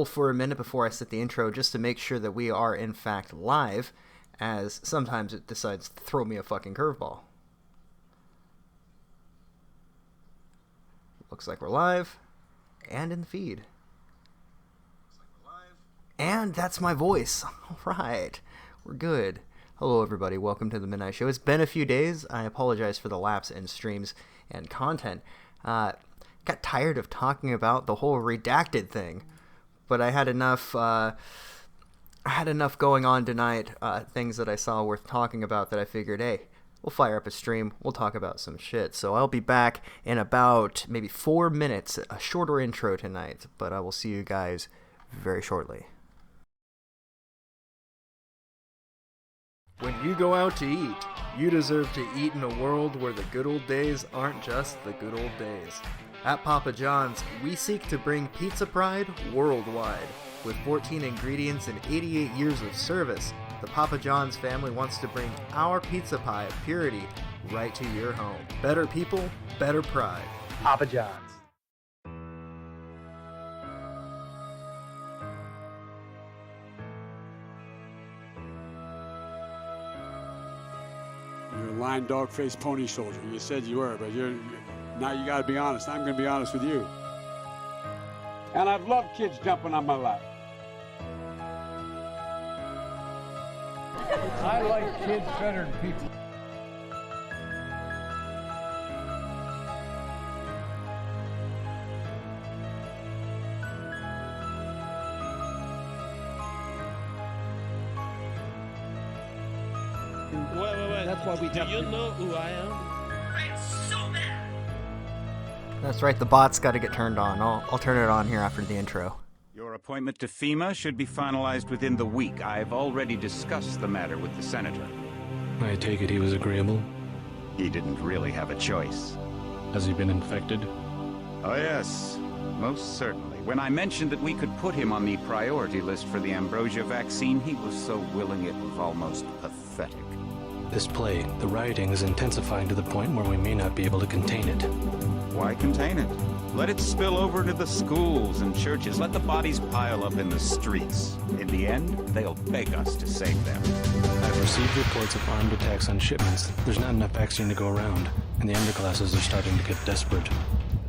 For a minute before I set the intro just to make sure that we are in fact live, as sometimes it decides to throw me a fucking curveball. Looks like we're live and in the feed. And that's my voice. All right, we're good. Hello everybody, welcome to the Midnight Show. It's been a few days. I apologize for the lapse in streams and content. Got tired of talking about the whole redacted thing. But I had enough going on tonight, things that I saw worth talking about, that I figured, hey, we'll fire up a stream, we'll talk about some shit. So I'll be back in about maybe 4 minutes, a shorter intro tonight, but I will see you guys very shortly. When you go out to eat, you deserve to eat in a world where the good old days aren't just the good old days. At Papa John's, we seek to bring pizza pride worldwide. With 14 ingredients and 88 years of service, the Papa John's family wants to bring our pizza pie of purity right to your home. Better people, better pride. Papa John's. You're a lying dog-faced pony soldier. You said you were, but now you gotta be honest. I'm gonna be honest with you. And I've loved kids jumping on my lap. I like kids better than people. Wait. That's why we Do you know who I am? That's right, the bot's got to get turned on. I'll turn it on here after the intro. Your appointment to FEMA should be finalized within the week. I've already discussed the matter with the senator. I take it he was agreeable? He didn't really have a choice. Has he been infected? Oh yes, most certainly. When I mentioned that we could put him on the priority list for the ambrosia vaccine, he was so willing it was almost pathetic. This plague, the rioting is intensifying to the point where we may not be able to contain it. Why contain it? Let it spill over to the schools and churches. Let the bodies pile up in the streets. In the end, they'll beg us to save them. I've received reports of armed attacks on shipments. There's not enough vaccine to go around, and the underclasses are starting to get desperate.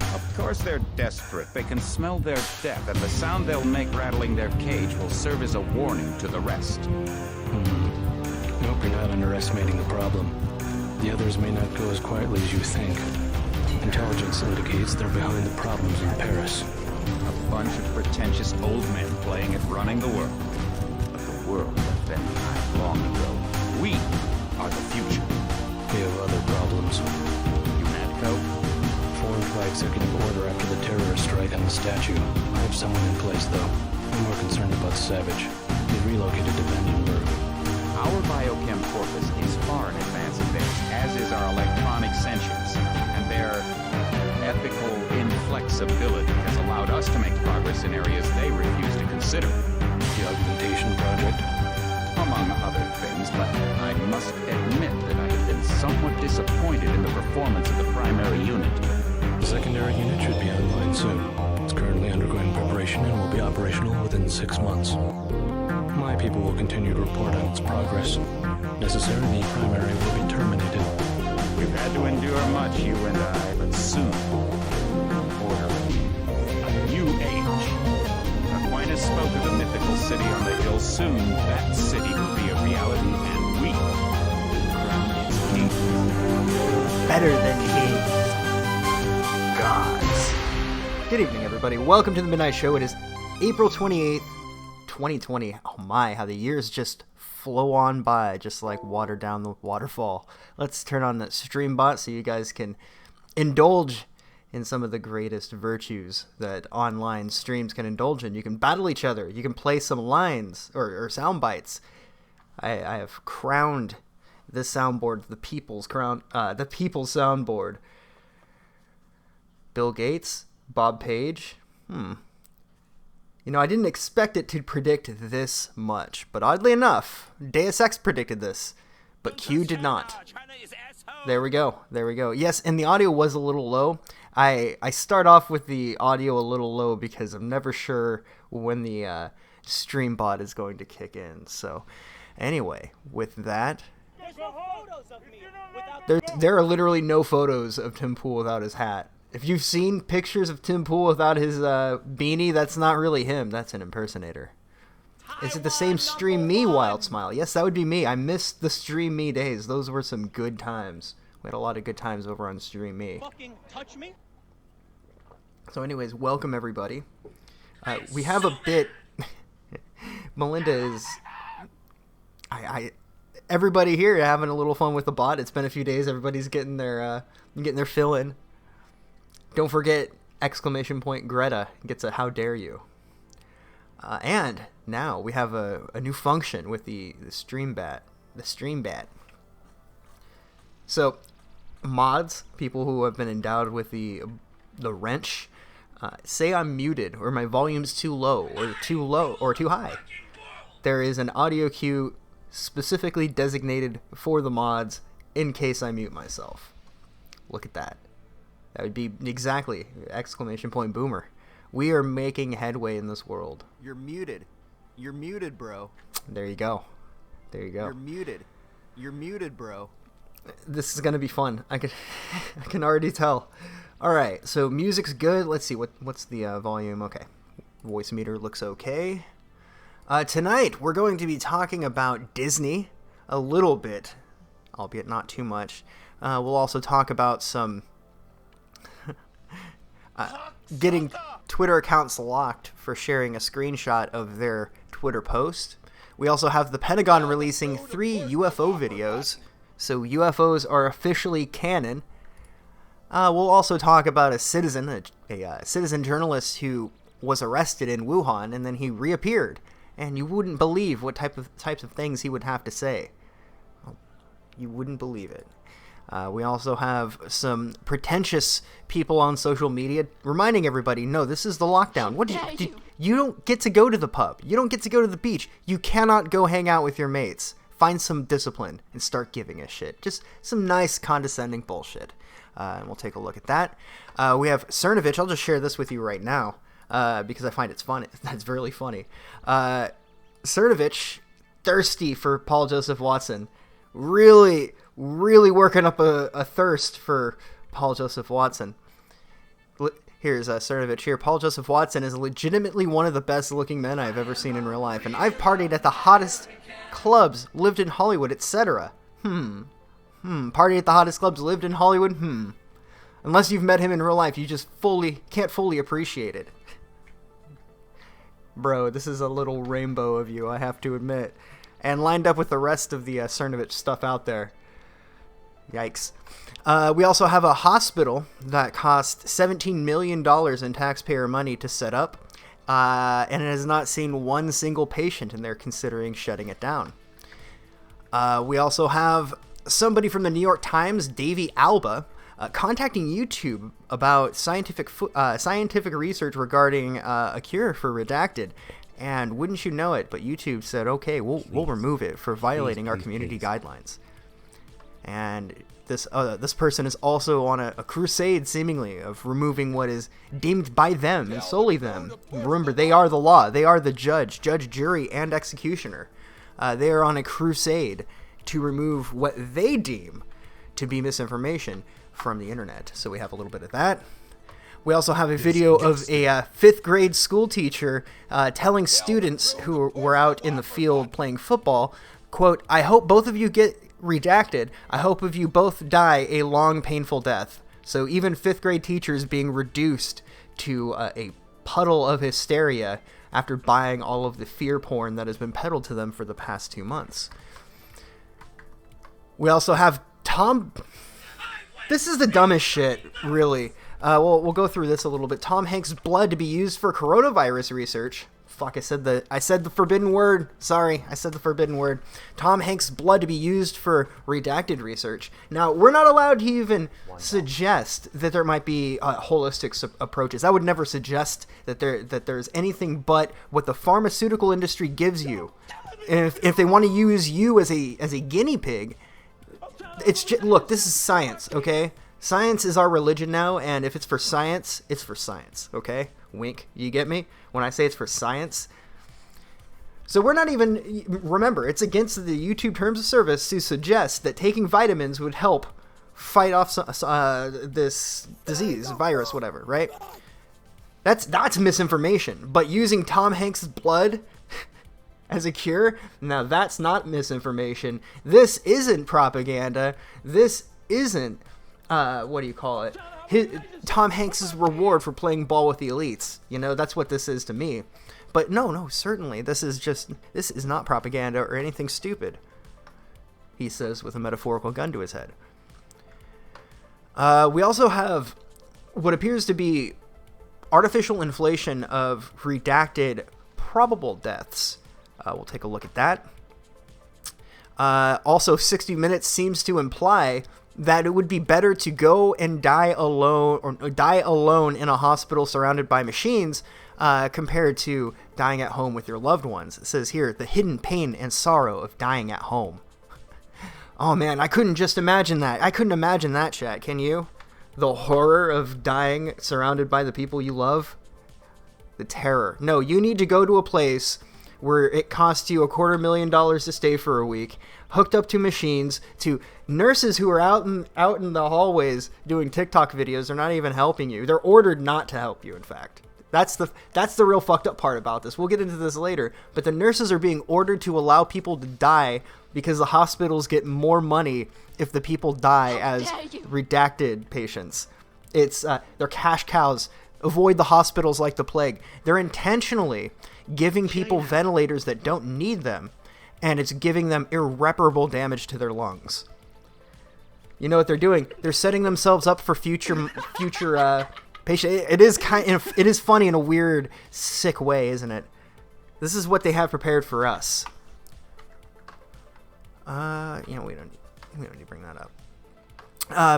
Of course they're desperate. They can smell their death, and the sound they'll make rattling their cage will serve as a warning to the rest. I hope you're not underestimating the problem. The others may not go as quietly as you think. Intelligence indicates they're behind the problems in Paris. A bunch of pretentious old men playing at running the world. But the world left them behind long ago. We are the future. We have other problems. UNATCO? Formed by executive order after the terrorist strike on the statue. I have someone in place, though. I'm more concerned about Savage. They relocated to Vandenberg. Our biochem corpus is far in advance of theirs, as is our electronic sentience, and their ethical inflexibility has allowed us to make progress in areas they refuse to consider. The augmentation project? Among other things, but I must admit that I have been somewhat disappointed in the performance of the primary unit. The secondary unit should be online soon. It's currently undergoing preparation and will be operational within 6 months. My people will continue to report on its progress. Necessarily, the primary will be terminated. We've had to endure much, you and I, but soon, order, a new age. Aquinas spoke of the mythical city on the hill. Soon, that city will be a reality, and we crown its king. Better than kings. Gods. Good evening, everybody. Welcome to the Midnight Show. It is April 28th, 2020. Oh my, how the years just flow on by, just like water down the waterfall. Let's turn on that stream bot so you guys can indulge in some of the greatest virtues that online streams can indulge in. You can battle each other. You can play some lines or sound bites. I have crowned this soundboard the people's soundboard. Bill Gates, Bob Page. You know, I didn't expect it to predict this much, but oddly enough, Deus Ex predicted this, but Q did not. There we go. Yes, and the audio was a little low. I start off with the audio a little low because I'm never sure when the stream bot is going to kick in. So anyway, with that, there are literally no photos of Tim Pool without his hat. If you've seen pictures of Tim Pool without his beanie, that's not really him. That's an impersonator. Is it the same Stream Me Wild Smile? Yes, that would be me. I missed the Stream Me days. Those were some good times. We had a lot of good times over on Stream Me. Fucking touch me? So anyways, welcome everybody. We have a bit... Melinda is... Everybody here having a little fun with the bot. It's been a few days. Everybody's getting their fill in. Don't forget, ! Greta gets a how dare you. And now we have a new function with the stream bat. The stream bat. So, mods, people who have been endowed with the wrench, say I'm muted or my volume's too low or too high. There is an audio cue specifically designated for the mods in case I mute myself. Look at that. That would be exactly ! Boomer. We are making headway in this world. You're muted. You're muted, bro. There you go. There you go. You're muted. You're muted, bro. This is gonna be fun. I can already tell. All right, so music's good. Let's see what's the volume. Okay, voice meter looks okay. Tonight we're going to be talking about Disney a little bit, albeit not too much. We'll also talk about some getting Twitter accounts locked for sharing a screenshot of their Twitter post. We also have the Pentagon releasing 3 UFO videos, so UFOs are officially canon. We'll also talk about a citizen journalist who was arrested in Wuhan and then he reappeared, and you wouldn't believe what types of things he would have to say. You wouldn't believe it. We also have some pretentious people on social media reminding everybody, no, this is the lockdown. You don't get to go to the pub. You don't get to go to the beach. You cannot go hang out with your mates. Find some discipline and start giving a shit. Just some nice condescending bullshit. And we'll take a look at that. We have Cernovich. I'll just share this with you right now because I find it's funny. That's really funny. Cernovich, thirsty for Paul Joseph Watson. Really working up a thirst for Paul Joseph Watson. Here's Cernovich here. Paul Joseph Watson is legitimately one of the best looking men I've ever seen in real life, and I've partied at the hottest clubs, lived in Hollywood, etc. Partied at the hottest clubs, lived in Hollywood? Unless you've met him in real life, you just can't fully appreciate it. Bro, this is a little rainbow of you, I have to admit. And lined up with the rest of the Cernovich stuff out there. Yikes. We also have a hospital that cost $17 million in taxpayer money to set up, and it has not seen one single patient, and they're considering shutting it down. We also have somebody from the New York Times, Davey Alba, contacting YouTube about scientific research regarding a cure for redacted. And wouldn't you know it, but YouTube said, okay, we'll remove it for violating our community guidelines. And this person is also on a crusade, seemingly, of removing what is deemed by them and solely them. Remember, they are the law. They are the judge, jury, and executioner. They are on a crusade to remove what they deem to be misinformation from the internet. So we have a little bit of that. We also have a video of a 5th grade school teacher telling students who were out in the field playing football, quote, I hope both of you get redacted. I hope of you both die a long, painful death. So even 5th grade teachers being reduced to a puddle of hysteria after buying all of the fear porn that has been peddled to them for the past 2 months. We also have Tom... This is the dumbest shit, really. We'll go through this a little bit. Tom Hanks' blood to be used for coronavirus research. Fuck, I said the forbidden word. Sorry, I said the forbidden word. Tom Hanks' blood to be used for redacted research. Now, we're not allowed to even suggest that there might be holistic approaches. I would never suggest that there's anything but what the pharmaceutical industry gives you. And if they want to use you as a guinea pig, it's just, look, this is science, okay? Science is our religion now, and if it's for science, it's for science, okay? Wink, you get me? When I say it's for science. So we're not even, remember, it's against the YouTube terms of service to suggest that taking vitamins would help fight off this disease, virus, whatever, right? That's misinformation. But using Tom Hanks' blood as a cure, now that's not misinformation. This isn't propaganda. This isn't, what do you call it? Tom Hanks' reward for playing ball with the elites. You know, that's what this is to me. But no, certainly, this is not propaganda or anything stupid, he says with a metaphorical gun to his head. We also have what appears to be artificial inflation of redacted probable deaths. We'll take a look at that. Also, 60 Minutes seems to imply that it would be better to go and die alone or die alone in a hospital surrounded by machines compared to dying at home with your loved ones. It says here, the hidden pain and sorrow of dying at home. Oh man, I couldn't just imagine that. I couldn't imagine that, chat. Can you? The horror of dying surrounded by the people you love. The terror. No, you need to go to a place where it costs you $250,000 to stay for a week, hooked up to machines, to nurses who are out in the hallways doing TikTok videos. They're not even helping you. They're ordered not to help you, in fact. That's the real fucked up part about this. We'll get into this later, but the nurses are being ordered to allow people to die because the hospitals get more money if the people die as redacted patients. It's they're cash cows. Avoid the hospitals like the plague. They're intentionally giving people ventilators that don't need them, and it's giving them irreparable damage to their lungs. You know what they're doing? They're setting themselves up for future patient. It is funny in a weird, sick way, isn't it? This is what they have prepared for us. We don't need to bring that up.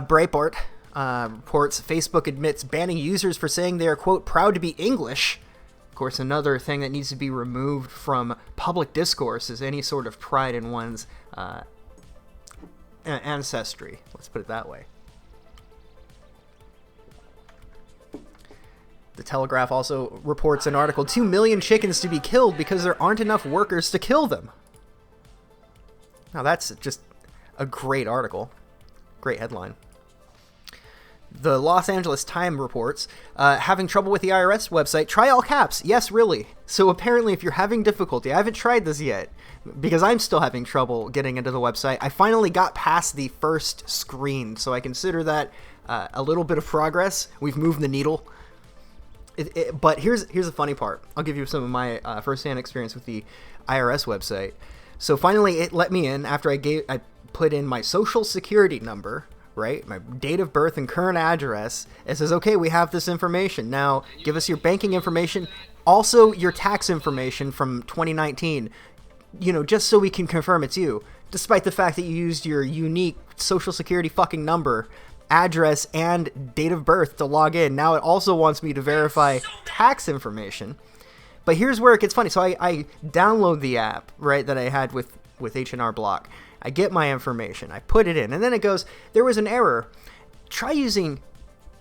Breitbart reports Facebook admits banning users for saying they are, quote, proud to be English. Of course, another thing that needs to be removed from public discourse is any sort of pride in one's ancestry. Let's put it that way. The Telegraph also reports an article, 2 million chickens to be killed because there aren't enough workers to kill them. Now that's just a great article. Great headline. The Los Angeles Times reports, having trouble with the IRS website, try all caps. Yes, really. So apparently if you're having difficulty, I haven't tried this yet because I'm still having trouble getting into the website. I finally got past the first screen, so I consider that a little bit of progress. We've moved the needle. But here's the funny part. I'll give you some of my firsthand experience with the IRS website. So finally it let me in after I put in my social security number, right? My date of birth and current address. It says, okay, we have this information. Now give us your banking information, also your tax information from 2019, just so we can confirm it's you, despite the fact that you used your unique social security fucking number, address, and date of birth to log in. Now it also wants me to verify tax information. But here's where it gets funny. So I download the app, right, that I had with H&R Block. I get my information. I put it in. And then it goes, there was an error. Try using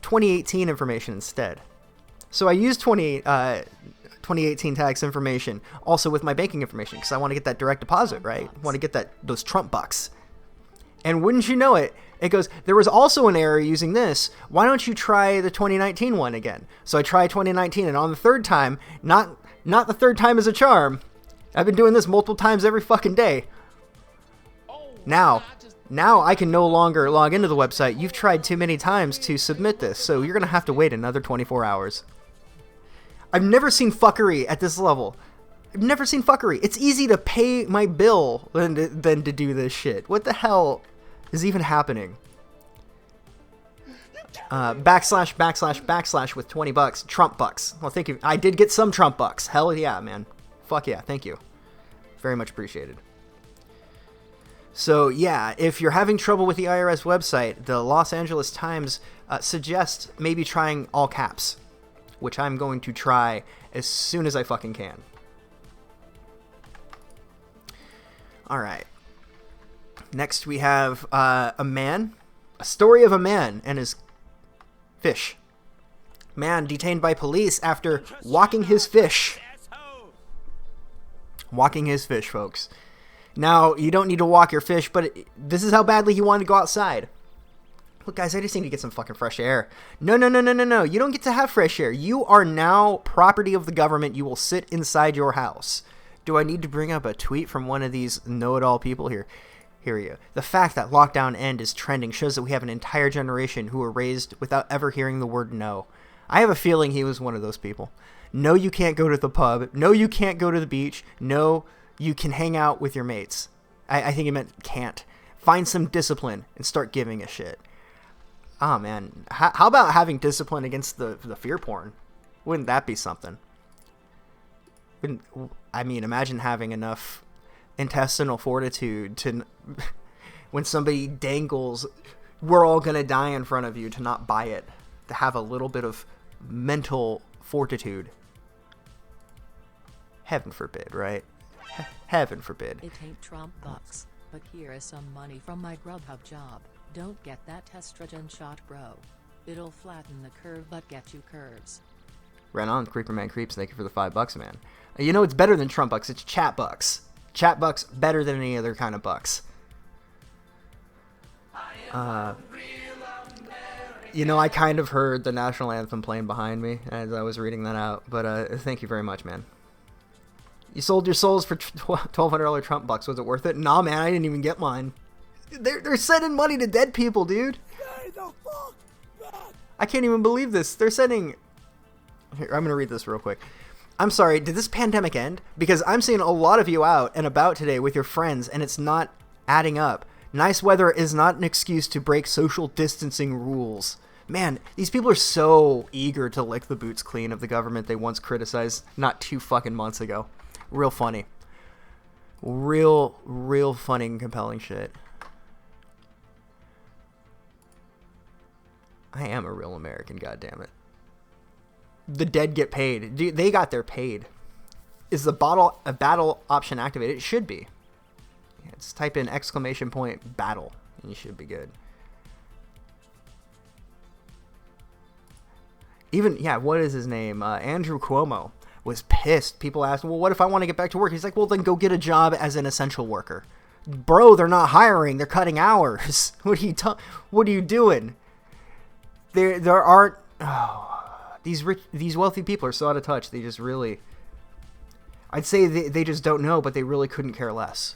2018 information instead. So I used 2018 tax information also with my banking information because I want to get that direct deposit, right? I want to get those Trump bucks. And wouldn't you know it, it goes, there was also an error using this. Why don't you try the 2019 one again? So I tried 2019, and on the third time, not the third time is a charm. I've been doing this multiple times every fucking day. Now I can no longer log into the website. You've tried too many times to submit this, so you're going to have to wait another 24 hours. I've never seen fuckery at this level. I've never seen fuckery. It's easy to pay my bill than to do this shit. What the hell is even happening? / with $20. Trump bucks. Well, thank you. I did get some Trump bucks. Hell yeah, man. Fuck yeah. Thank you. Very much appreciated. So yeah, if you're having trouble with the IRS website, the Los Angeles Times suggests maybe trying all caps, which I'm going to try as soon as I fucking can. All right. Next we have a man A story of a man and his fish. Man detained by police after walking his fish. Walking his fish, folks. Now, you don't need to walk your fish, but this is how badly he wanted to go outside. Look, guys, I just need to get some fucking fresh air. No. You don't get to have fresh air. You are now property of the government. You will sit inside your house. Do I need to bring up a tweet from one of these know-it-all people here? Here we go. The fact that lockdown end is trending shows that we have an entire generation who were raised without ever hearing the word no. I have a feeling he was one of those people. No, you can't go to the pub. No, you can't go to the beach. No, you can hang out with your mates. I think he meant can't. Find some discipline and start giving a shit. Oh, man. How about having discipline against the fear porn? Wouldn't that be something? Imagine having enough intestinal fortitude to, when somebody dangles, we're all going to die in front of you, to not buy it. To have a little bit of mental fortitude. Heaven forbid, right? Heaven forbid. It ain't Trump bucks, but here is some money from my Grubhub job. Don't get that estrogen shot, bro. It'll flatten the curve but get you curves. Right on, Creeperman Creeps. Thank you for the $5, man. You know it's better than Trump bucks. It's chat bucks. Chat bucks better than any other kind of bucks. I kind of heard the national anthem playing behind me as I was reading that out. But thank you very much, man. You sold your souls for $1,200 Trump bucks. Was it worth it? Nah, man, I didn't even get mine. They're sending money to dead people, dude. I can't even believe this. They're sending... Here, I'm going to read this real quick. I'm sorry, did this pandemic end? Because I'm seeing a lot of you out and about today with your friends, and it's not adding up. Nice weather is not an excuse to break social distancing rules. Man, these people are so eager to lick the boots clean of the government they once criticized not 2 fucking months ago. Real funny. Real funny and compelling shit. I am a real American, goddammit. The dead get paid. They got their paid. Is the battle option activated? It should be. Let's type in !battle and you should be good. Even, what is his name? Andrew Cuomo was pissed. People asked, well, what if I want to get back to work? He's like, well, then go get a job as an essential worker. Bro, they're not hiring. They're cutting hours. What are you doing? There aren't... These wealthy people are so out of touch. They just really... I'd say they just don't know, but they really couldn't care less.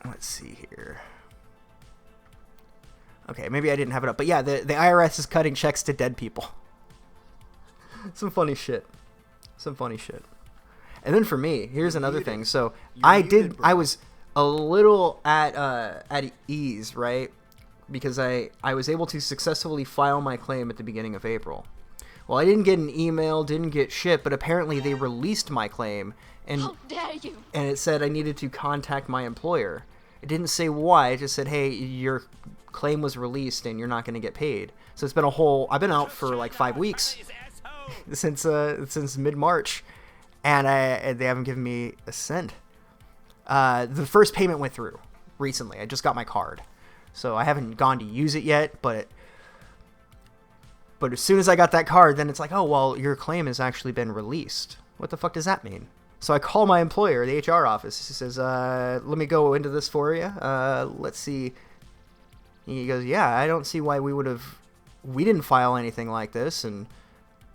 Let's see here. Okay, maybe I didn't have it up. But yeah, the IRS is cutting checks to dead people. Some funny shit. And then for me, here's another thing. So I was a little at ease, right? Because I was able to successfully file my claim at the beginning of April. Well, I didn't get an email, didn't get shit, but apparently they released my claim. And, how dare you? And it said I needed to contact my employer. It didn't say why. It just said, hey, your claim was released and you're not going to get paid. So it's been I've been out for like 5 weeks since mid-March, and they haven't given me a cent. The first payment went through recently. I just got my card. So I haven't gone to use it yet, but as soon as I got that card, then it's like, oh, well, your claim has actually been released. What the fuck does that mean? So I call my employer, the HR office. He says, let me go into this for you. Let's see. He goes, yeah, I don't see why we didn't file anything like this, and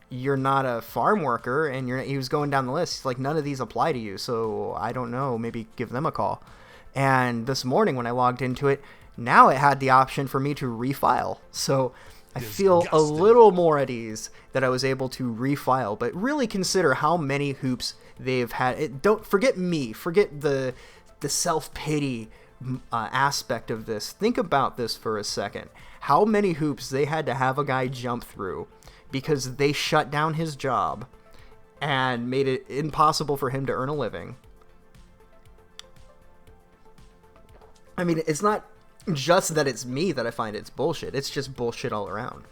you're not a farm worker, and he was going down the list. He's like, none of these apply to you, so I don't know, maybe give them a call. And this morning when I logged into it, now it had the option for me to refile. So I feel a little more at ease that I was able to refile, but really consider how many hoops they've had. Don't forget me, forget the self-pity aspect of this. Think about this for a second. How many hoops they had to have a guy jump through because they shut down his job and made it impossible for him to earn a living. I mean, it's not just that it's me that I find it's bullshit. It's just bullshit all around.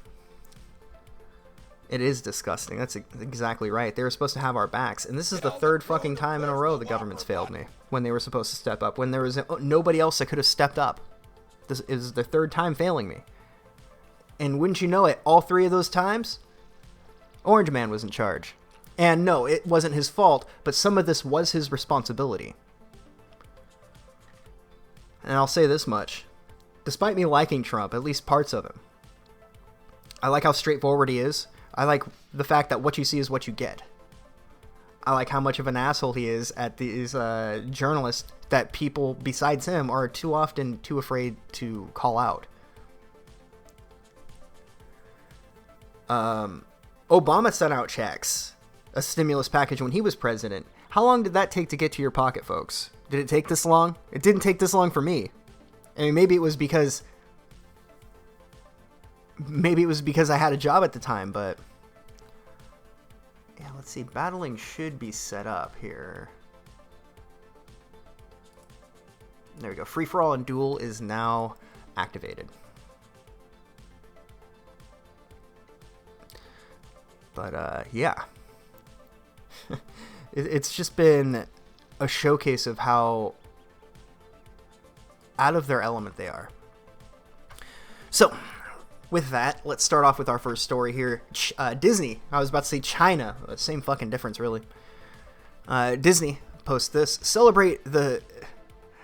It is disgusting. That's exactly right. They were supposed to have our backs, and this is the third fucking time in a row the government's failed me. when they were supposed to step up, when there was nobody else that could have stepped up. This is the third time failing me. And wouldn't you know it, all three of those times, Orange Man was in charge. And no, it wasn't his fault, but some of this was his responsibility. And I'll say this much. Despite me liking Trump, at least parts of him, I like how straightforward he is. I like the fact that what you see is what you get. I like how much of an asshole he is at these journalists that people besides him are too often too afraid to call out. Obama sent out checks, a stimulus package when he was president. How long did that take to get to your pocket, folks? Did it take this long? It didn't take this long for me. I mean, maybe it was because I had a job at the time, but yeah, let's see. Battling should be set up here. There we go. Free for all and duel is now activated. But yeah, it's just been a showcase of how out of their element they are. So, with that, let's start off with our first story here. Disney. I was about to say China. Same fucking difference, really. Disney posts this. Celebrate the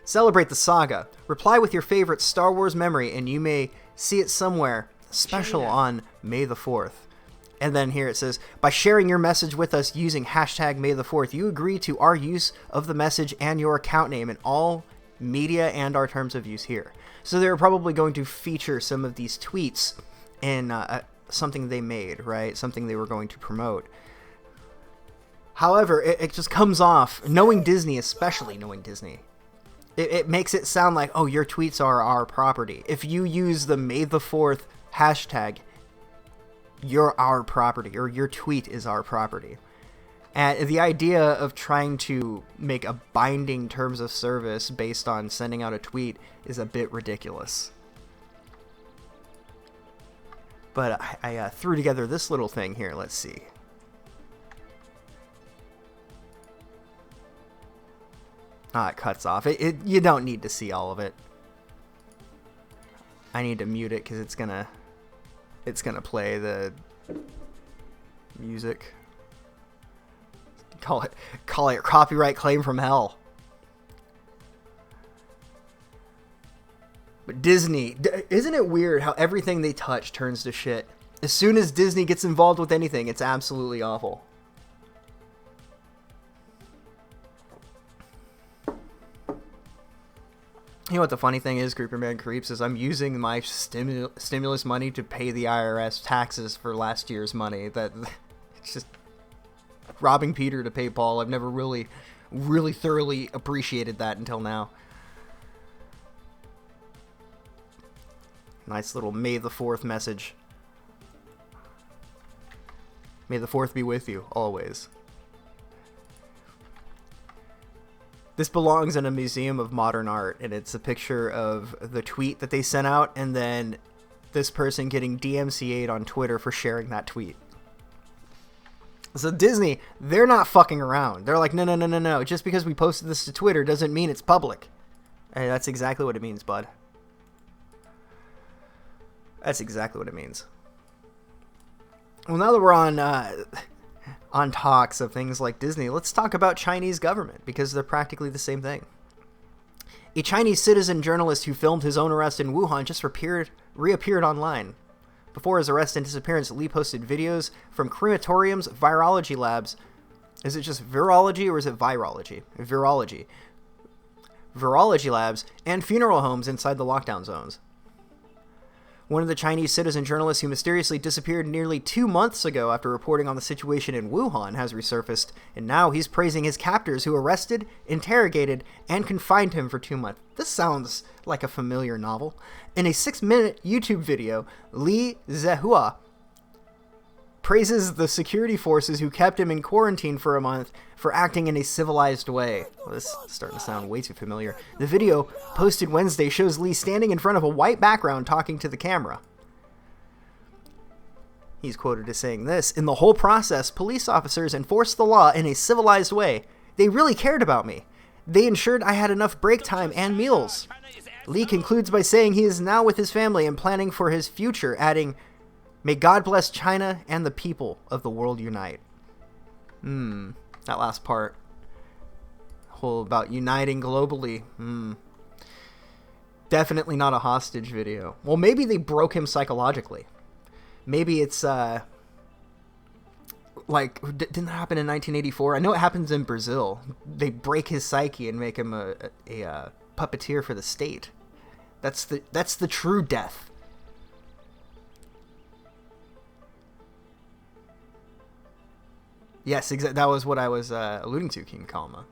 saga. Reply with your favorite Star Wars memory, and you may see it somewhere special on May the 4th. And then here it says, by sharing your message with us using hashtag May the 4th, you agree to our use of the message and your account name in all media and our terms of use here. So they're probably going to feature some of these tweets in something they made, right? Something they were going to promote. However, it just comes off, knowing Disney, especially knowing Disney, it makes it sound like, oh, your tweets are our property. If you use the May the 4th hashtag, you're our property, or your tweet is our property. And the idea of trying to make a binding terms of service based on sending out a tweet is a bit ridiculous. But I threw together this little thing here. Let's see. It cuts off. You don't need to see all of it. I need to mute it because it's gonna play the music. Call it copyright claim from hell. But Disney, isn't it weird how everything they touch turns to shit? As soon as Disney gets involved with anything, it's absolutely awful. You know what the funny thing is, Creeper Man Creeps, is I'm using my stimulus money to pay the IRS taxes for last year's money. It's just robbing Peter to pay Paul. I've never really thoroughly appreciated that until now. Nice little May the 4th message. May the 4th be with you, always. This belongs in a museum of modern art, and it's a picture of the tweet that they sent out, and then this person getting DMCA'd on Twitter for sharing that tweet. So Disney, they're not fucking around. They're like, no. Just because we posted this to Twitter doesn't mean it's public. Hey, that's exactly what it means, bud. That's exactly what it means. Well, now that we're on talks of things like Disney, let's talk about Chinese government, because they're practically the same thing. A Chinese citizen journalist who filmed his own arrest in Wuhan just reappeared online. Before his arrest and disappearance, Lee posted videos from crematoriums, virology labs. Is it just virology or is it virology? Virology. Virology labs and funeral homes inside the lockdown zones. One of the Chinese citizen journalists who mysteriously disappeared nearly 2 months ago after reporting on the situation in Wuhan has resurfaced, and now he's praising his captors who arrested, interrogated, and confined him for 2 months. This sounds like a familiar novel. In a 6-minute YouTube video, Li Zehua praises the security forces who kept him in quarantine for a month for acting in a civilized way. Well, this is starting to sound way too familiar. The video, posted Wednesday, shows Lee standing in front of a white background talking to the camera. He's quoted as saying this: "In the whole process, police officers enforced the law in a civilized way. They really cared about me. They ensured I had enough break time and meals. Lee concludes by saying he is now with his family and planning for his future, adding, "May God bless China and the people of the world unite." That last part. Whole about uniting globally. Definitely not a hostage video. Well, maybe they broke him psychologically. Maybe it's, like, didn't that happen in 1984? I know it happens in Brazil. They break his psyche and make him a puppeteer for the state. That's the true death. Yes, exactly. That was what I was alluding to, King Kalma.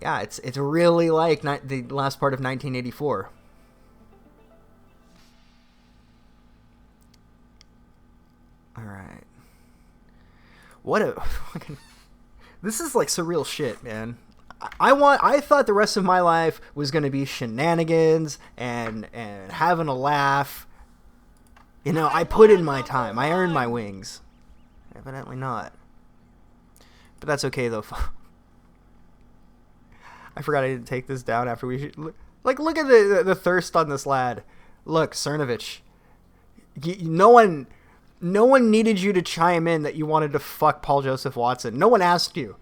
Yeah, it's really like the last part of 1984. All right. What a fucking... This is like surreal shit, man. I thought the rest of my life was going to be shenanigans and having a laugh. You know, I put in my time. I earned my wings. Evidently not. But that's okay, though. I forgot I didn't take this down after we... Look at the thirst on this lad. Look, Cernovich. No one needed you to chime in that you wanted to fuck Paul Joseph Watson. No one asked you.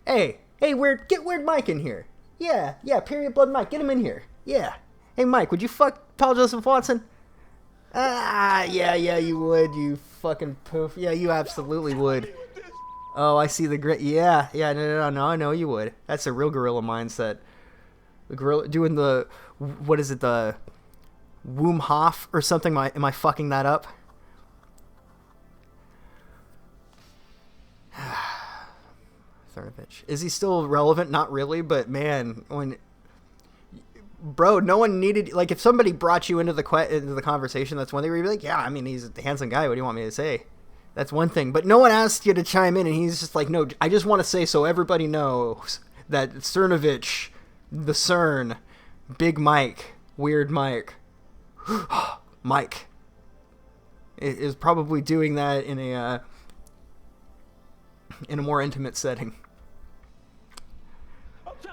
Hey, get Weird Mike in here. Yeah, Period Blood Mike, get him in here. Yeah. Hey, Mike, would you fuck Paul Joseph Watson? Yeah, you would, you fucking poof. Yeah, you absolutely would. Oh, I see the grit. Yeah, no, I know you would. That's a real gorilla mindset. The gorilla doing the, what is it, the Wim Hof or something? Am I fucking that up? Cernovich. Is he still relevant? Not really, but man, bro, no one needed, like, if somebody brought you into the conversation, that's one thing where you'd be like, yeah, I mean, he's a handsome guy. What do you want me to say? That's one thing. But no one asked you to chime in, and he's just like, no, I just want to say so everybody knows that Cernovich, the CERN, Big Mike, Weird Mike, Mike, is probably doing that in a more intimate setting.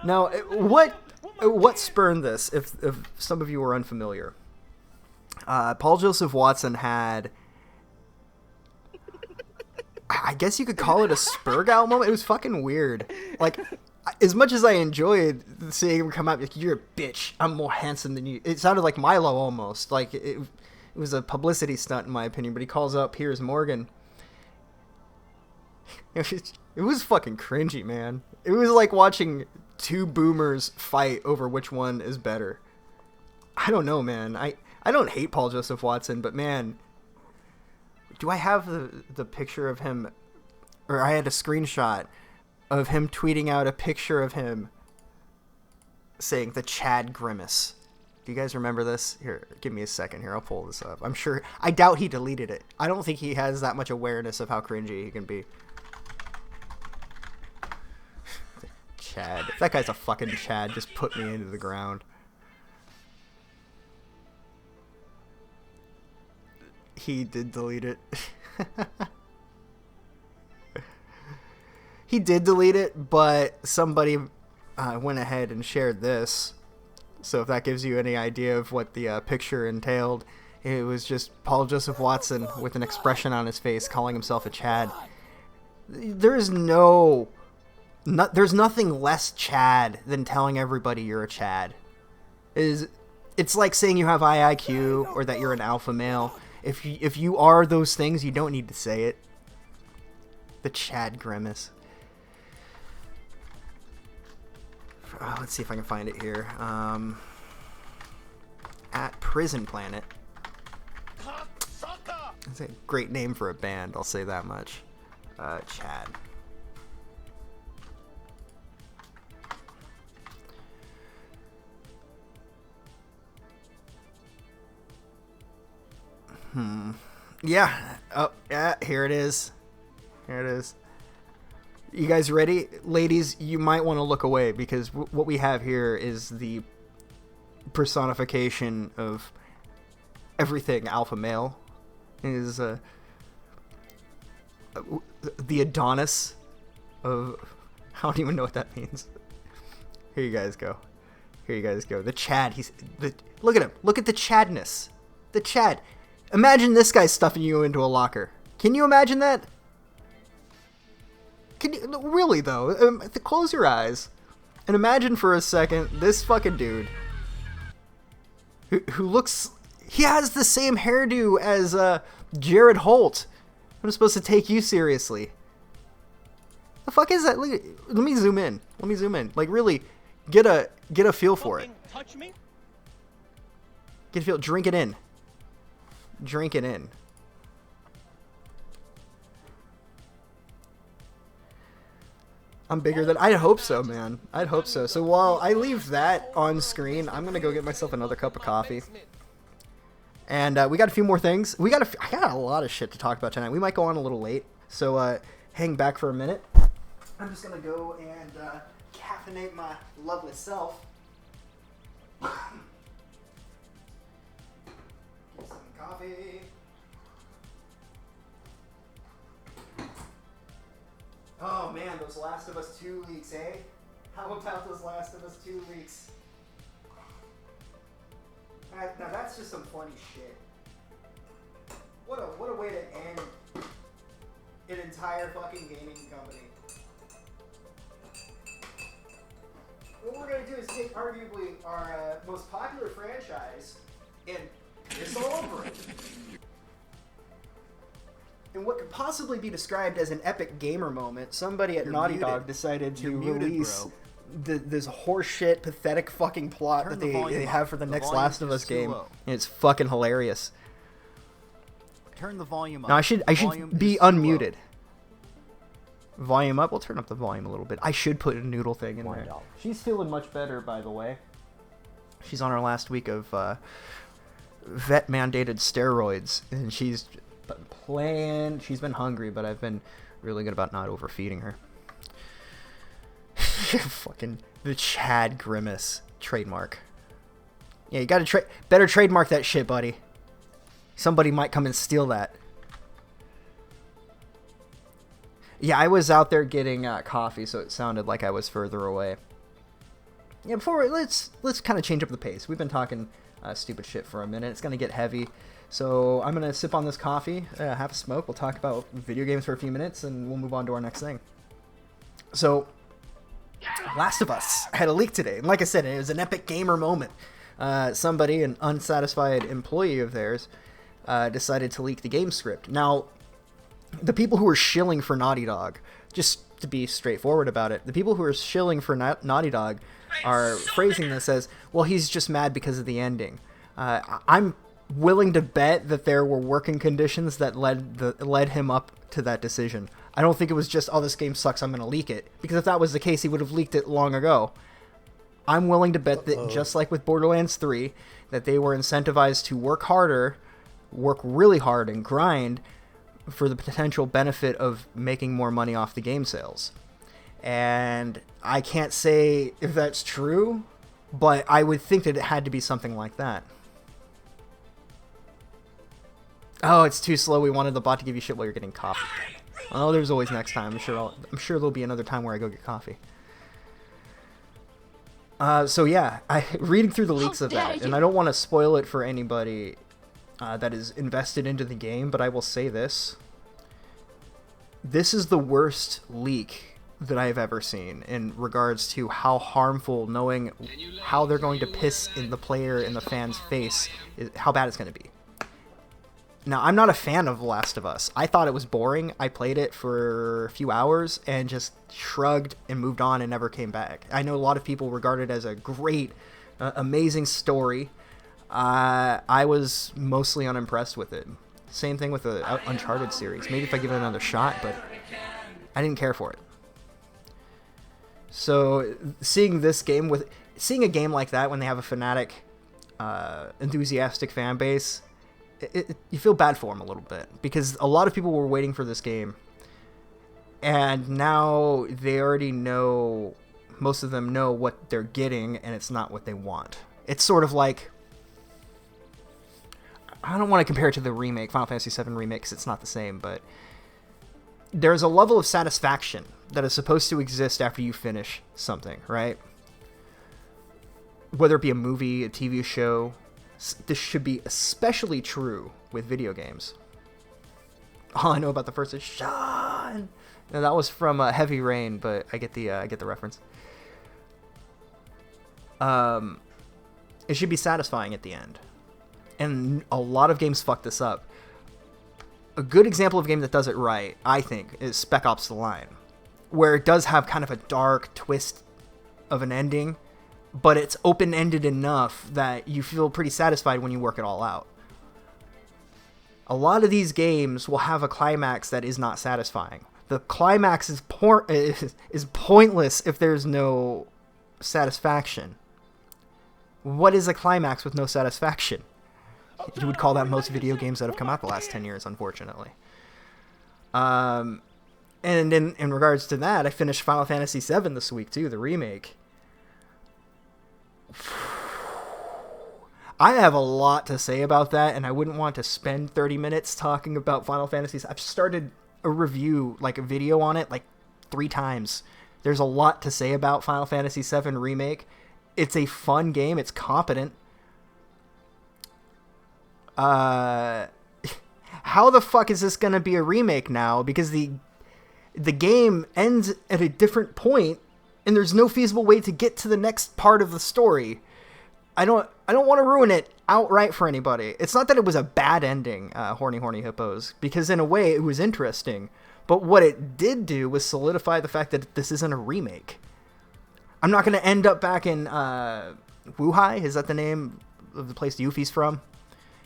Now, what spurned this, if some of you are unfamiliar? Paul Joseph Watson had... I guess you could call it a Spurgout moment. It was fucking weird. Like, as much as I enjoyed seeing him come out, like, you're a bitch, I'm more handsome than you. It sounded like Milo almost. Like, it was a publicity stunt in my opinion, but he calls out Piers Morgan. It was fucking cringy, man. It was like watching two boomers fight over which one is better. I don't know, man. I don't hate Paul Joseph Watson, but man... Do I have the picture of him, or I had a screenshot of him tweeting out a picture of him saying the Chad grimace. Do you guys remember this? Here, give me a second here. I'll pull this up. I doubt he deleted it. I don't think he has that much awareness of how cringy he can be. Chad. If that guy's a fucking Chad, just put me into the ground. He did delete it. He did delete it, but somebody went ahead and shared this. So if that gives you any idea of what the picture entailed, it was just Paul Joseph Watson with an expression on his face calling himself a Chad. There's nothing less Chad than telling everybody you're a Chad. It's like saying you have IIQ or that you're an alpha male. If you are those things, you don't need to say it. The Chad grimace. Let's see if I can find it here. At Prison Planet. That's a great name for a band, I'll say that much. Chad. Yeah. Oh, yeah, here it is. Here it is. You guys ready? Ladies, you might want to look away because what we have here is the personification of everything alpha male. It is the Adonis of... I don't even know what that means. Here you guys go. Here you guys go. The Chad. Look at him. Look at the Chadness. The Chad. Imagine this guy stuffing you into a locker. Can you imagine that? Can you really though? Close your eyes and imagine for a second this fucking dude who looks. He has the same hairdo as Jared Holt. I'm supposed to take you seriously. The fuck is that? Let me zoom in. Like really, get a feel for it. Touch me? Get a feel. Drink it in. Drink it in. I'm bigger than... I'd hope so, man. I'd hope so. So while I leave that on screen, I'm going to go get myself another cup of coffee. And we got a few more things. I got a lot of shit to talk about tonight. We might go on a little late. So hang back for a minute. I'm just going to go and caffeinate my lovely self. Get some coffee. Oh man, those Last of Us 2 leaks, eh? How about those Last of Us 2 leaks? Now that's just some funny shit. What a way to end an entire fucking gaming company. What we're gonna do is take arguably our most popular franchise and piss all over it. In what could possibly be described as an epic gamer moment, somebody at Naughty Dog decided to release this horseshit, pathetic fucking plot that they have for the next Last of Us game, and it's fucking hilarious. Turn the volume up. Now I should be unmuted. Volume up. We'll turn up the volume a little bit. I should put a noodle thing in there. She's feeling much better, by the way. She's on her last week of vet mandated steroids, and she's playing. She's been hungry, but I've been really good about not overfeeding her. Fucking the Chad grimace trademark. Yeah, you gotta better trademark that shit, buddy. Somebody might come and steal that. Yeah, I was out there getting coffee, so it sounded like I was further away. Yeah, let's kind of change up the pace. We've been talking stupid shit for a minute. It's gonna get heavy. So I'm going to sip on this coffee, have a smoke, we'll talk about video games for a few minutes, and we'll move on to our next thing. So, Last of Us had a leak today, and like I said, it was an epic gamer moment. Somebody, an unsatisfied employee of theirs, decided to leak the game script. Now, the people who are shilling for Naughty Dog, just to be straightforward about it, the people who are shilling for Naughty Dog are phrasing this as, well, he's just mad because of the ending. I'm willing to bet that there were working conditions that led him up to that decision. I don't think it was just, oh, this game sucks, I'm going to leak it. Because if that was the case, he would have leaked it long ago. I'm willing to bet that, just like with Borderlands 3, that they were incentivized to work harder, work really hard, and grind for the potential benefit of making more money off the game sales. And I can't say if that's true, but I would think that it had to be something like that. Oh, it's too slow. We wanted the bot to give you shit while you're getting coffee. Oh, there's always next time. I'm sure there'll be another time where I go get coffee. So yeah, reading through the leaks of that, and I don't want to spoil it for anybody that is invested into the game, but I will say this. This is the worst leak that I've ever seen in regards to how harmful knowing how they're going to piss in the player and the fan's face, how bad it's going to be. Now, I'm not a fan of Last of Us. I thought it was boring. I played it for a few hours and just shrugged and moved on and never came back. I know a lot of people regard it as a great, amazing story. I was mostly unimpressed with it. Same thing with the Uncharted series. Maybe if I give it another shot, but I didn't care for it. So, seeing a game like that when they have a fanatic, enthusiastic fan base, you feel bad for them a little bit, because a lot of people were waiting for this game, and now they already know, most of them know what they're getting, and it's not what they want. It's sort of like, I don't want to compare it to the remake, Final Fantasy VII Remake, because it's not the same, but there's a level of satisfaction that is supposed to exist after you finish something, right? whether it be a movie, a TV show, this should be especially true with video games. All I know about the first is Sean. Now, that was from Heavy Rain, but I get the reference. It should be satisfying at the end, and a lot of games fuck this up. A good example of a game that does it right, I think, is Spec Ops: The Line, where it does have kind of a dark twist of an ending, but it's open-ended enough that you feel pretty satisfied when you work it all out. A lot of these games will have a climax that is not satisfying. The climax is pointless if there's no satisfaction. What is a climax with no satisfaction? You would call that most video games that have come out the last 10 years, unfortunately. And in regards to that, I finished Final Fantasy VII this week, too, the remake. I have a lot to say about that, and I wouldn't want to spend 30 minutes talking about Final Fantasy. I've started a review, like a video on it, like 3 times. There's a lot to say about Final Fantasy VII Remake. It's a fun game. It's competent. How the fuck is this going to be a remake now? Because the game ends at a different point, and there's no feasible way to get to the next part of the story. I don't want to ruin it outright for anybody. It's not that it was a bad ending, Horny Hippos, because in a way it was interesting. But what it did do was solidify the fact that this isn't a remake. I'm not going to end up back in Wuhai. Is that the name of the place Yuffie's from?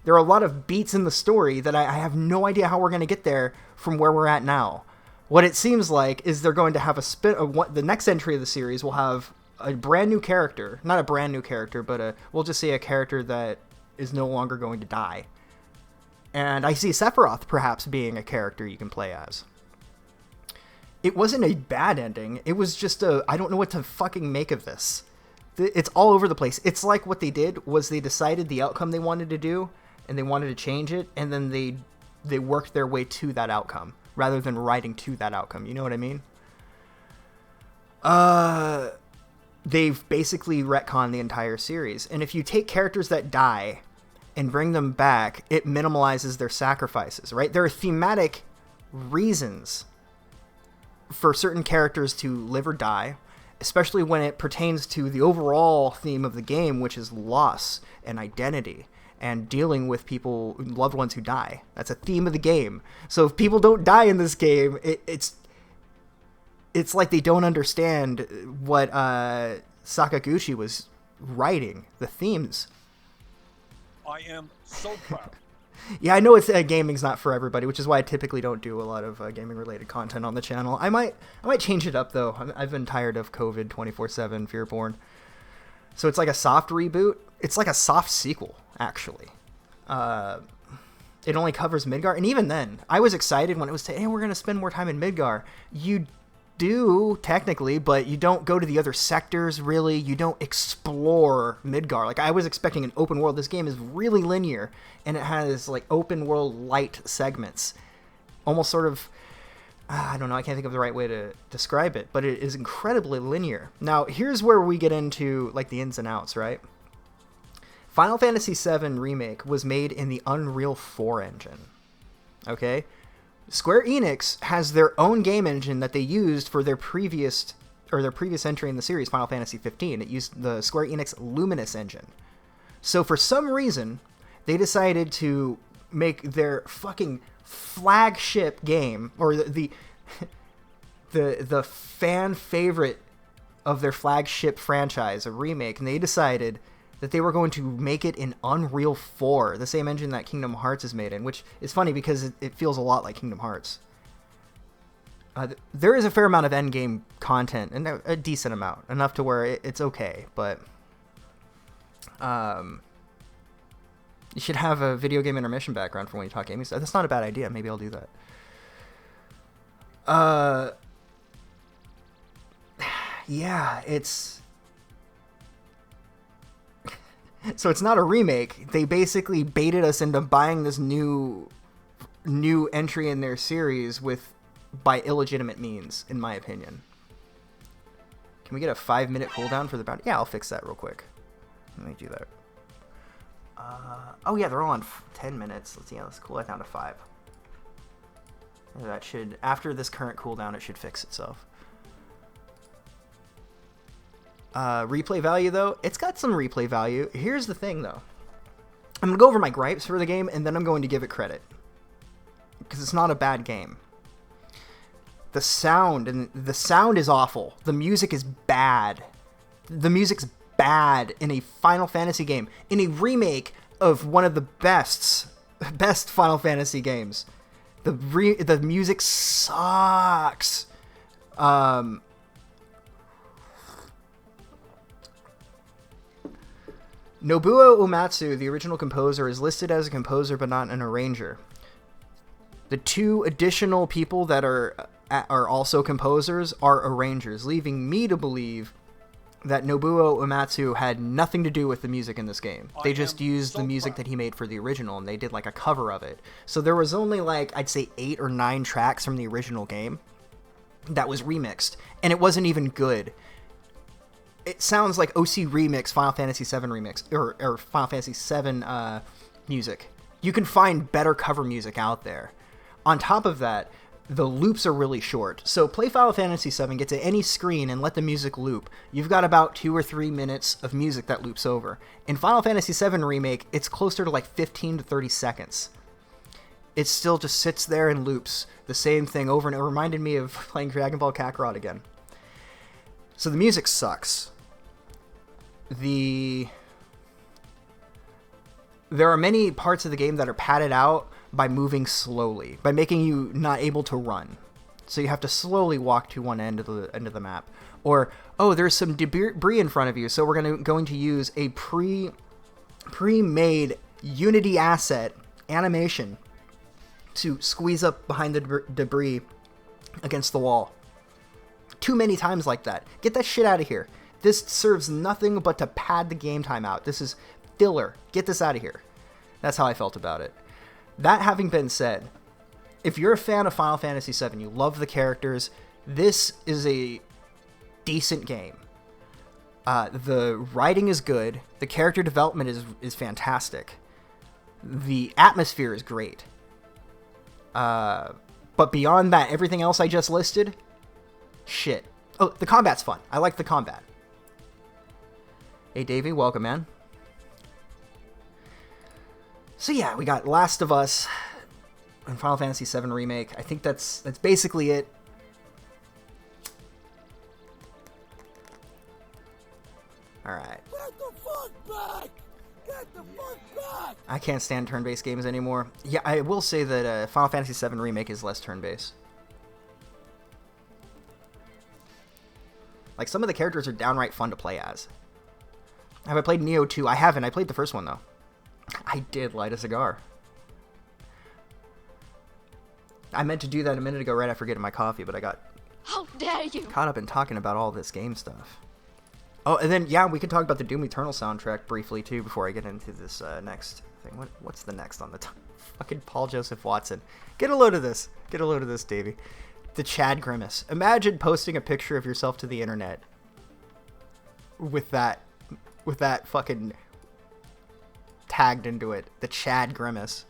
There are a lot of beats in the story that I have no idea how we're going to get there from where we're at now. What it seems like is they're going to have the next entry of the series will have a brand new character. Not a brand new character, but we'll just say a character that is no longer going to die. And I see Sephiroth perhaps being a character you can play as. It wasn't a bad ending. It was just I don't know what to fucking make of this. It's all over the place. It's like what they did was they decided the outcome they wanted to do, and they wanted to change it, and then they worked their way to that outcome, rather than writing to that outcome. You know what I mean? They've basically retconned the entire series. And if you take characters that die and bring them back, it minimalizes their sacrifices, right? There are thematic reasons for certain characters to live or die, especially when it pertains to the overall theme of the game, which is loss and identity and dealing with people, loved ones who die. That's a theme of the game. So if people don't die in this game, it's like they don't understand what Sakaguchi was writing, the themes. I am so proud. Yeah, I know gaming's not for everybody, which is why I typically don't do a lot of gaming-related content on the channel. I might change it up, though. I've been tired of COVID 24/7 Fearborn. So it's like a soft reboot. It's like a soft sequel, actually. It only covers Midgar, and even then, I was excited when it was hey, we're going to spend more time in Midgar. You do, technically, but you don't go to the other sectors, really. You don't explore Midgar. Like, I was expecting an open world. This game is really linear, and it has, like, open world light segments. Almost sort of, I don't know, I can't think of the right way to describe it, but it is incredibly linear. Now, here's where we get into, like, the ins and outs, right? Final Fantasy VII Remake was made in the Unreal 4 engine, okay? Square Enix has their own game engine that they used for their previous entry in the series, Final Fantasy 15. It used the Square Enix Luminous engine. So for some reason, they decided to make their fucking flagship game, or the fan favorite of their flagship franchise, a remake, and they decided that they were going to make it in Unreal 4, the same engine that Kingdom Hearts is made in, which is funny because it feels a lot like Kingdom Hearts. There is a fair amount of endgame content, and a decent amount, enough to where it's okay, but you should have a video game intermission background for when you talk gaming stuff. That's not a bad idea. Maybe I'll do that. Yeah, it's... So it's not a remake. They basically baited us into buying this new entry in their series by illegitimate means, in my opinion. Can we get a 5-minute cooldown for the bounty? Yeah, I'll fix that real quick. Let me do that. Oh yeah, they're all on 10 minutes. Let's see. Let's cool that down to 5. That should, after this current cooldown, it should fix itself. Replay value, though, it's got some replay value. Here's the thing, though. I'm going to go over my gripes for the game, and then I'm going to give it credit. Because it's not a bad game. The sound is awful. The music is bad. The music's bad in a Final Fantasy game. In a remake of one of the best Final Fantasy games. The music sucks. Nobuo Uematsu, the original composer, is listed as a composer but not an arranger. The 2 additional people that are also composers are arrangers, leaving me to believe that Nobuo Uematsu had nothing to do with the music in this game. They just used the music that he made for the original, and they did like a cover of it. So there was only like, I'd say 8 or 9 tracks from the original game that was remixed, and it wasn't even good. It sounds like OC Remix, Final Fantasy VII Remix, or Final Fantasy VII music. You can find better cover music out there. On top of that, the loops are really short. So play Final Fantasy VII, get to any screen, and let the music loop. You've got about 2 or 3 minutes of music that loops over. In Final Fantasy VII Remake, it's closer to like 15 to 30 seconds. It still just sits there and loops the same thing over and over. It reminded me of playing Dragon Ball Kakarot again. So the music sucks. There are many parts of the game that are padded out by moving slowly, by making you not able to run. So you have to slowly walk to one end of the map. Or, oh, there's some debris in front of you, so we're going to use a pre-made Unity asset animation to squeeze up behind the debris against the wall. Too many times like that. Get that shit out of here. This serves nothing but to pad the game time out. This is filler. Get this out of here. That's how I felt about it. That having been said, if you're a fan of Final Fantasy VII, you love the characters, this is a decent game. The writing is good. The character development is fantastic. The atmosphere is great. But beyond that, everything else I just listed, shit. Oh, the combat's fun. I like the combat. Hey, Davey, welcome, man. So yeah, we got Last of Us and Final Fantasy VII Remake. I think that's basically it. Alright. Get the fuck back! Get the fuck back! I can't stand turn-based games anymore. Yeah, I will say that Final Fantasy VII Remake is less turn-based. Like, some of the characters are downright fun to play as. Have I played Neo 2? I haven't. I played the first one, though. I did light a cigar. I meant to do that a minute ago right after getting my coffee, but I got How dare you! caught up in talking about all this game stuff. Oh, and then, yeah, we could talk about the Doom Eternal soundtrack briefly, too, before I get into this next thing. What's the next on the fucking Paul Joseph Watson. Get a load of this. Get a load of this, Davey. The Chad Grimace. Imagine posting a picture of yourself to the internet with that fucking tagged into it. The Chad Grimace.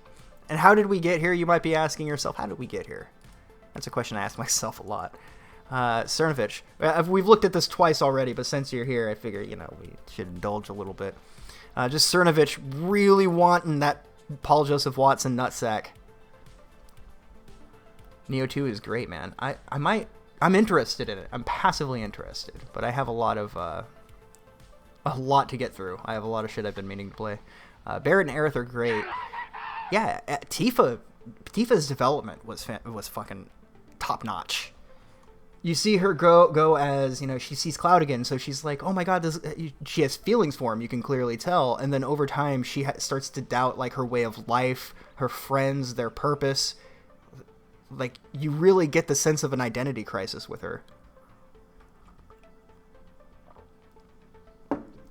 And how did we get here? You might be asking yourself, how did we get here? That's a question I ask myself a lot. Cernovich. We've looked at this twice already, but since you're here, I figure, we should indulge a little bit. Just Cernovich really wanting that Paul Joseph Watson nutsack. Neo 2 is great, man. I'm interested in it. I'm passively interested, but I have a lot to get through. I have a lot of shit I've been meaning to play. Barrett and Aerith are great. Yeah, Tifa's development was fucking top notch. You see her go as, she sees Cloud again, so she's like, oh my god, she has feelings for him, you can clearly tell, and then over time she starts to doubt, like, her way of life, her friends, their purpose. Like, you really get the sense of an identity crisis with her.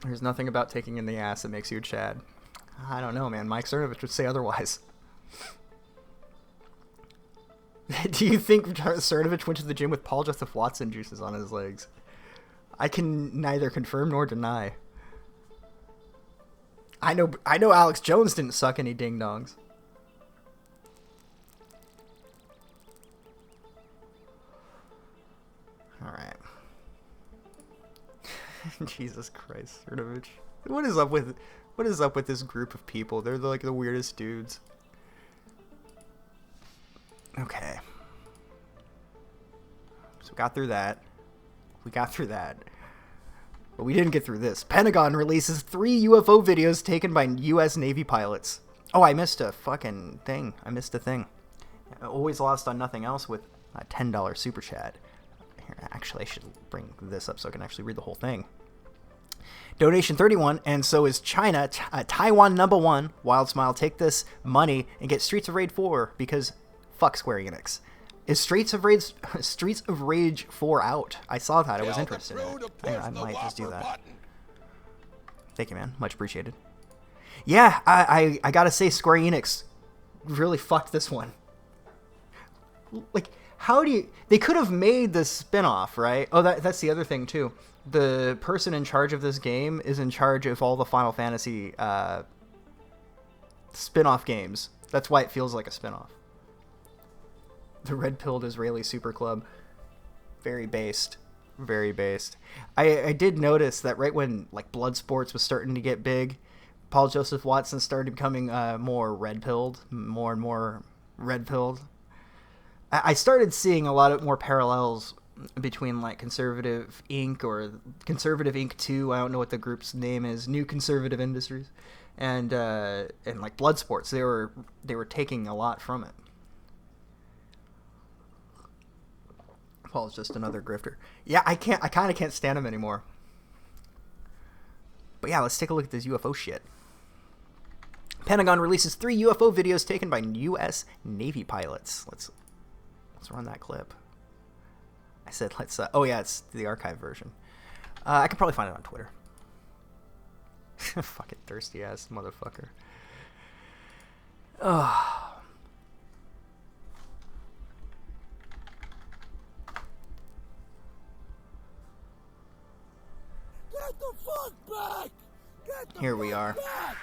There's nothing about taking in the ass that makes you a Chad. I don't know, man. Mike Cernovich would say otherwise. Do you think Cernovich went to the gym with Paul Joseph Watson juices on his legs? I can neither confirm nor deny. I know Alex Jones didn't suck any ding-dongs. Alright. Jesus Christ, Cernovich. What is up with this group of people? They're like the weirdest dudes. Okay. So we got through that. But we didn't get through this. Pentagon releases 3 UFO videos taken by U.S. Navy pilots. Oh, I missed a fucking thing. I always lost on nothing else with a $10 super chat. Here, actually, I should bring this up so I can actually read the whole thing. Donation 31, and so is China. Taiwan #1. Wild Smile, take this money and get Streets of Rage 4 because fuck Square Enix. Is Streets of Rage 4 out? I saw that. I was interested in it. I might just do that. Thank you, man. Much appreciated. Yeah, I gotta say, Square Enix really fucked this one. Like, how do you... They could have made this spin-off, right? Oh, that's the other thing, too. The person in charge of this game is in charge of all the Final Fantasy spin-off games. That's why it feels like a spin-off. The red-pilled Israeli super club. Very based. Very based. I did notice that right when like blood sports was starting to get big, Paul Joseph Watson started becoming more red-pilled. More and more red-pilled. I started seeing a lot of more parallels between like Conservative Inc. or Conservative Inc. 2. I don't know what the group's name is. New Conservative Industries. And like blood sports. They were taking a lot from it. Paul's just another grifter. Yeah, I kind of can't stand him anymore. But yeah, let's take a look at this UFO shit. Pentagon releases 3 UFO videos taken by U.S. Navy pilots. Let's run that clip. I said let's... oh yeah, it's the archive version. I could probably find it on Twitter. Fucking thirsty ass motherfucker. Oh. Get the fuck back! Get the Here we are. back!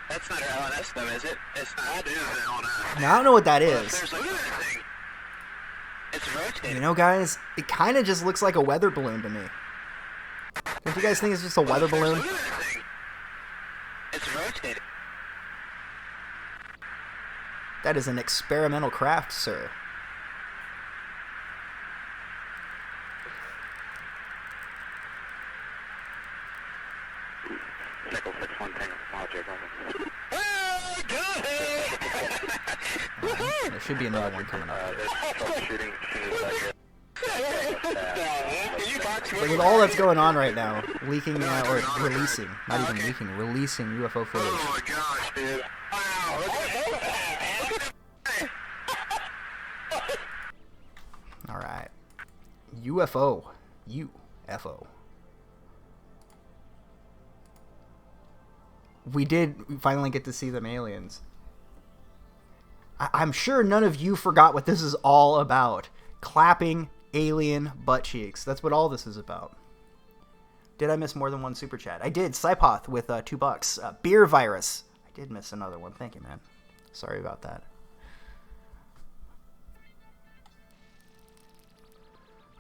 That's not LNS though, is it? It's not. It is LNS. Now I don't know what that is. There's like that thing. It's rotating. You know, guys, it kind of just looks like a weather balloon to me. Don't you guys think it's just a weather balloon? Look at that thing. It's rotating. That is an experimental craft, sir. Nickel 6-1 Tango Project. There should be another one coming up. Like with all that's going on right now, leaking or releasing, not even leaking, releasing UFO footage. Oh my gosh, dude. Wow. All right, UFO. We finally get to see them aliens. I'm sure none of you forgot what this is all about. Clapping alien butt cheeks. That's what all this is about. Did I miss more than one super chat? I did. Sypoth with $2. Beer virus. I did miss another one. Thank you, man. Sorry about that.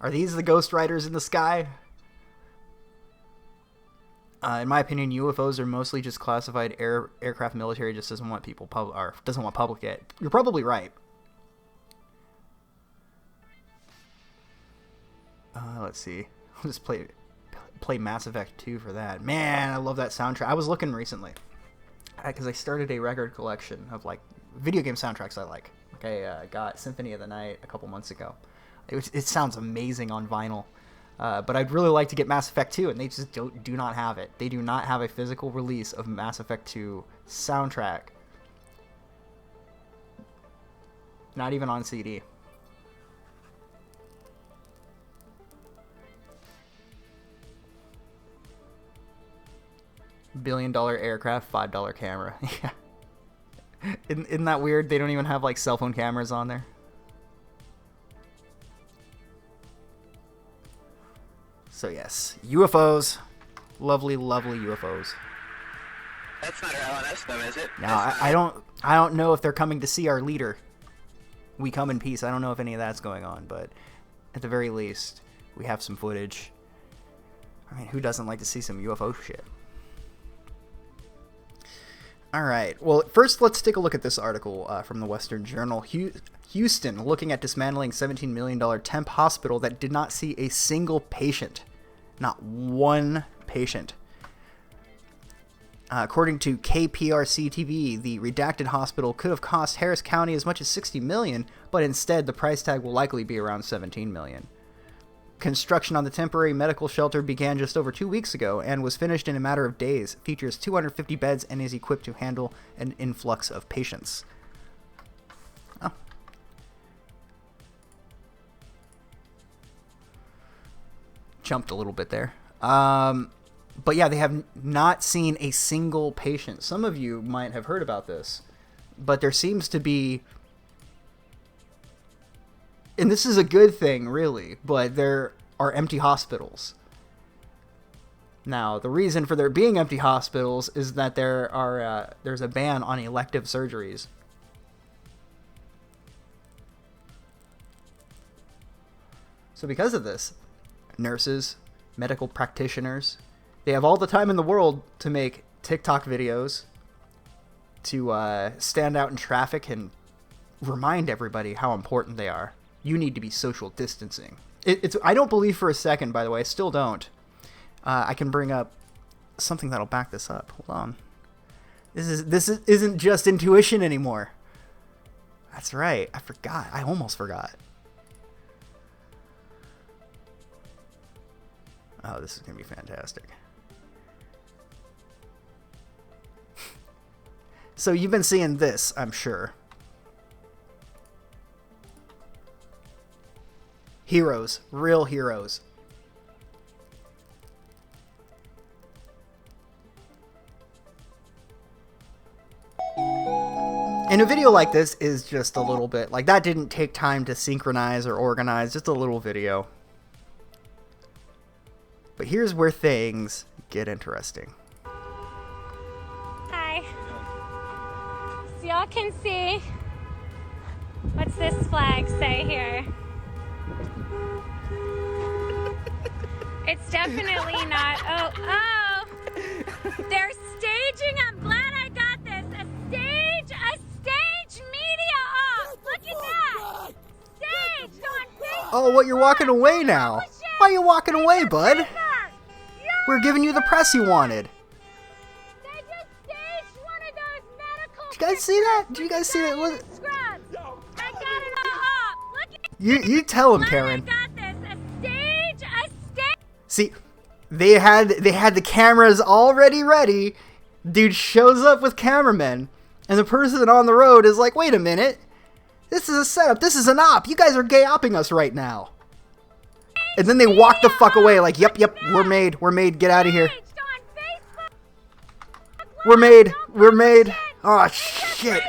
Are these the Ghost Riders in the sky? In my opinion, UFOs are mostly just classified aircraft. Military just doesn't want people doesn't want public yet. You're probably right. Let's see. I'll just play Mass Effect 2 for that. Man, I love that soundtrack. I was looking recently because I started a record collection of like video game soundtracks I like. Okay, I got Symphony of the Night a couple months ago. It sounds amazing on vinyl. But I'd really like to get Mass Effect 2, and they just do not have it. They do not have a physical release of Mass Effect 2 soundtrack. Not even on CD. $1 billion aircraft, $5 camera. Yeah. Isn't that weird? They don't even have like cell phone cameras on there. So yes, UFOs. Lovely, lovely UFOs. That's not our LNS, though, is it? No, I don't know if they're coming to see our leader. We come in peace. I don't know if any of that's going on, but at the very least, we have some footage. I mean, who doesn't like to see some UFO shit? All right. Well, first, let's take a look at this article from the Western Journal. Houston looking at dismantling $17 million temp hospital that did not see a single patient. Not one patient. According to KPRC TV, the redacted hospital could have cost Harris County as much as $60 million, but instead the price tag will likely be around $17 million. Construction on the temporary medical shelter began just over 2 weeks ago and was finished in a matter of days. It features 250 beds and is equipped to handle an influx of patients. Oh. Jumped a little bit there. But yeah, they have not seen a single patient. Some of you might have heard about this, but there seems to be, and this is a good thing, really, but there are empty hospitals. Now, the reason for there being empty hospitals is that there's a ban on elective surgeries. So because of this, nurses, medical practitioners, they have all the time in the world to make TikTok videos, to stand out in traffic and remind everybody how important they are. You need to be social distancing. I don't believe for a second, by the way, I still don't. I can bring up something that'll back this up. Hold on. This isn't just intuition anymore. That's right. I forgot. I almost forgot. Oh, this is going to be fantastic. So you've been seeing this, I'm sure. Heroes. Real heroes. And a video like this is just a little bit, like, that didn't take time to synchronize or organize, just a little video. But here's where things get interesting. Hi. So y'all can see, what's this flag say here? It's definitely not, oh, they're staging, I'm glad I got this, a stage media off, look at that, staged on Facebook. Oh, what, you're walking away now? Why are you walking away, bud? We're giving you the press you wanted. They just staged one of those medical. Did you guys see that? Did you guys see that? Look. I got it all up. Look at You tell him, Karen. I got this. A stage. See, they had the cameras already ready. Dude shows up with cameramen, and the person on the road is like, "Wait a minute, this is a setup. This is an op. You guys are gay opping us right now." And then they walk the fuck away like, yep, we're made, get out of here. We're made. Oh, shit.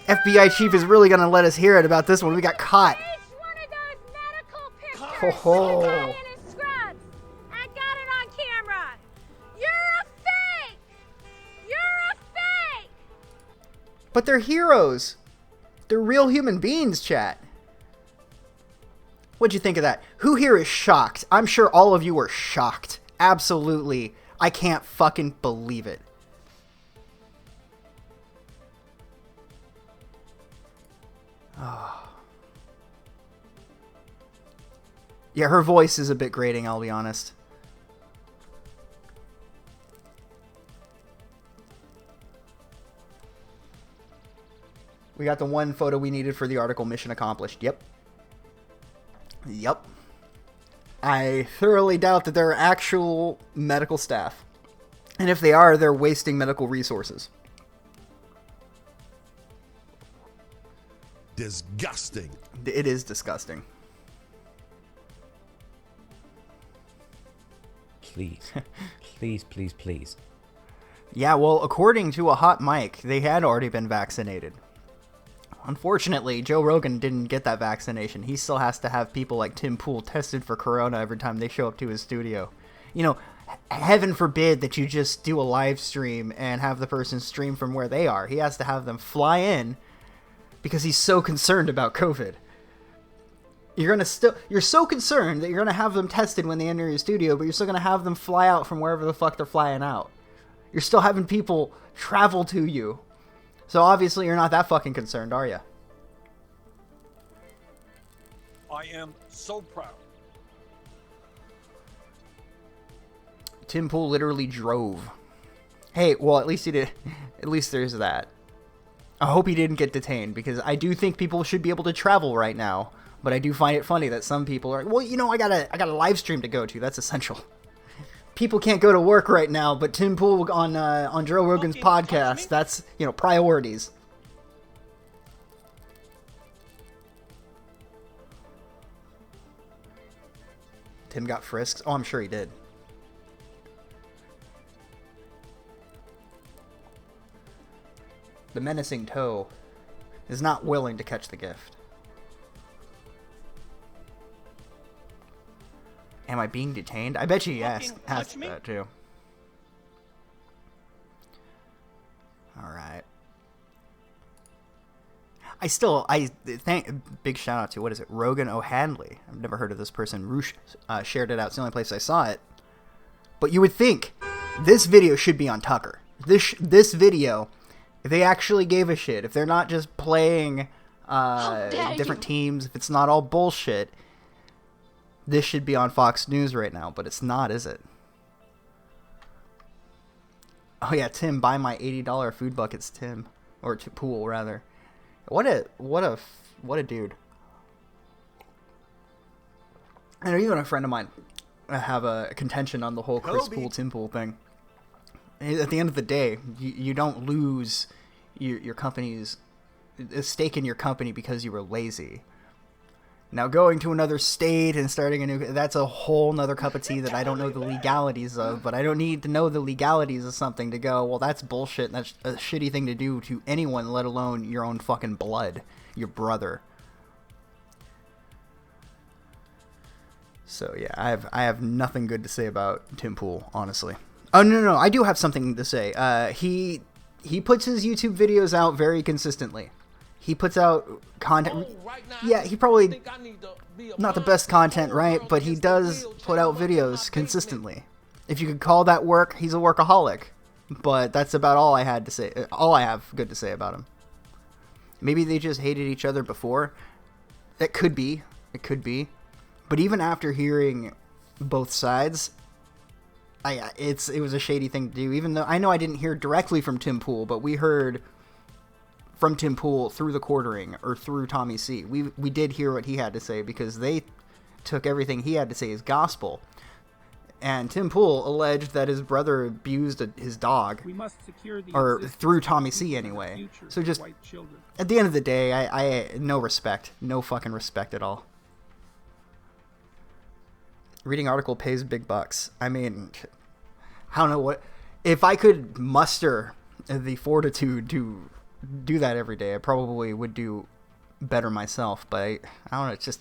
FBI chief is really going to let us hear it about this one. We got caught. Oh. I got it on camera. You're a fake. But they're heroes. They're real human beings, chat. What'd you think of that? Who here is shocked? I'm sure all of you are shocked. Absolutely. I can't fucking believe it. Oh. Yeah, her voice is a bit grating, I'll be honest. We got the one photo we needed for the article. Mission accomplished. Yep. I thoroughly doubt that there are actual medical staff. And if they are, they're wasting medical resources. Disgusting. It is disgusting. Please. Please. Yeah, well, according to a hot mic, they had already been vaccinated. Unfortunately, Joe Rogan didn't get that vaccination. He still has to have people like Tim Pool tested for corona every time they show up to his studio. You know, heaven forbid that you just do a live stream and have the person stream from where they are. He has to have them fly in because he's so concerned about COVID. You're so concerned that you're gonna have them tested when they enter your studio, but you're still gonna have them fly out from wherever the fuck they're flying out. You're still having people travel to you. So obviously you're not that fucking concerned, are you? I am so proud. Tim Pool literally drove. Hey, well, at least he did. At least there's that. I hope he didn't get detained, because I do think people should be able to travel right now. But I do find it funny that some people are, well, you know, I got a live stream to go to. That's essential. People can't go to work right now, but Tim Pool on Joe Rogan's podcast, that's, you know, priorities. Tim got frisked? Oh, I'm sure he did. The menacing toe is not willing to catch the gift. Am I being detained? I bet you he asked that too. Alright. Big shout out to, what is it, Rogan O'Handley. I've never heard of this person. Roosh shared it out. It's the only place I saw it. But you would think this video should be on Tucker. This video, if they actually gave a shit, if they're not just playing different teams, if it's not all bullshit, this should be on Fox News right now, but it's not, is it? Oh yeah, Tim, buy my $80 food buckets, Tim, or to Pool rather. What a dude. I know you and a friend of mine have a contention on the whole Chris Pool, Tim Pool thing. At the end of the day, you don't lose your company's a stake in your company because you were lazy. Now going to another state and starting a new, that's a whole nother cup of tea that I don't know the legalities of, but I don't need to know the legalities of something to go, well, that's bullshit, and that's a shitty thing to do to anyone, let alone your own fucking blood, your brother. So yeah, I have nothing good to say about Tim Pool, honestly. Oh, no, I do have something to say. He puts his YouTube videos out very consistently. He puts out content. Yeah, he probably not the best content, right? But he does put out videos consistently. If you could call that work, he's a workaholic. But that's about all I had to say. All I have good to say about him. Maybe they just hated each other before. It could be. It could be. But even after hearing both sides, it was a shady thing to do. Even though I know I didn't hear directly from Tim Pool, but we heard from Tim Pool through the quartering or through Tommy C. We did hear what he had to say because they took everything he had to say as gospel. And Tim Pool alleged that his brother abused his dog, we must secure the or through Tommy C anyway. So just at the end of the day, I no respect, no fucking respect at all. Reading article pays big bucks. I mean, I don't know what, if I could muster the fortitude to do that every day, I probably would do better myself, but I don't know, it's just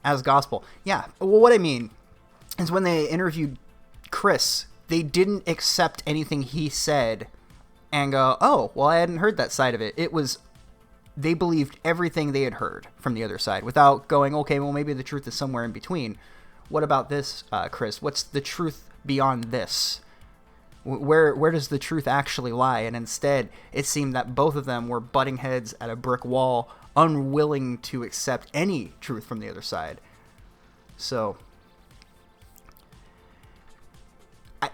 as gospel. Yeah, well, what I mean is when they interviewed Chris, they didn't accept anything he said and go, oh, well, I hadn't heard that side of it. It was, they believed everything they had heard from the other side without going, okay, well, maybe the truth is somewhere in between. What about this, Chris? What's the truth beyond this? Where does the truth actually lie? And instead, it seemed that both of them were butting heads at a brick wall, unwilling to accept any truth from the other side. So,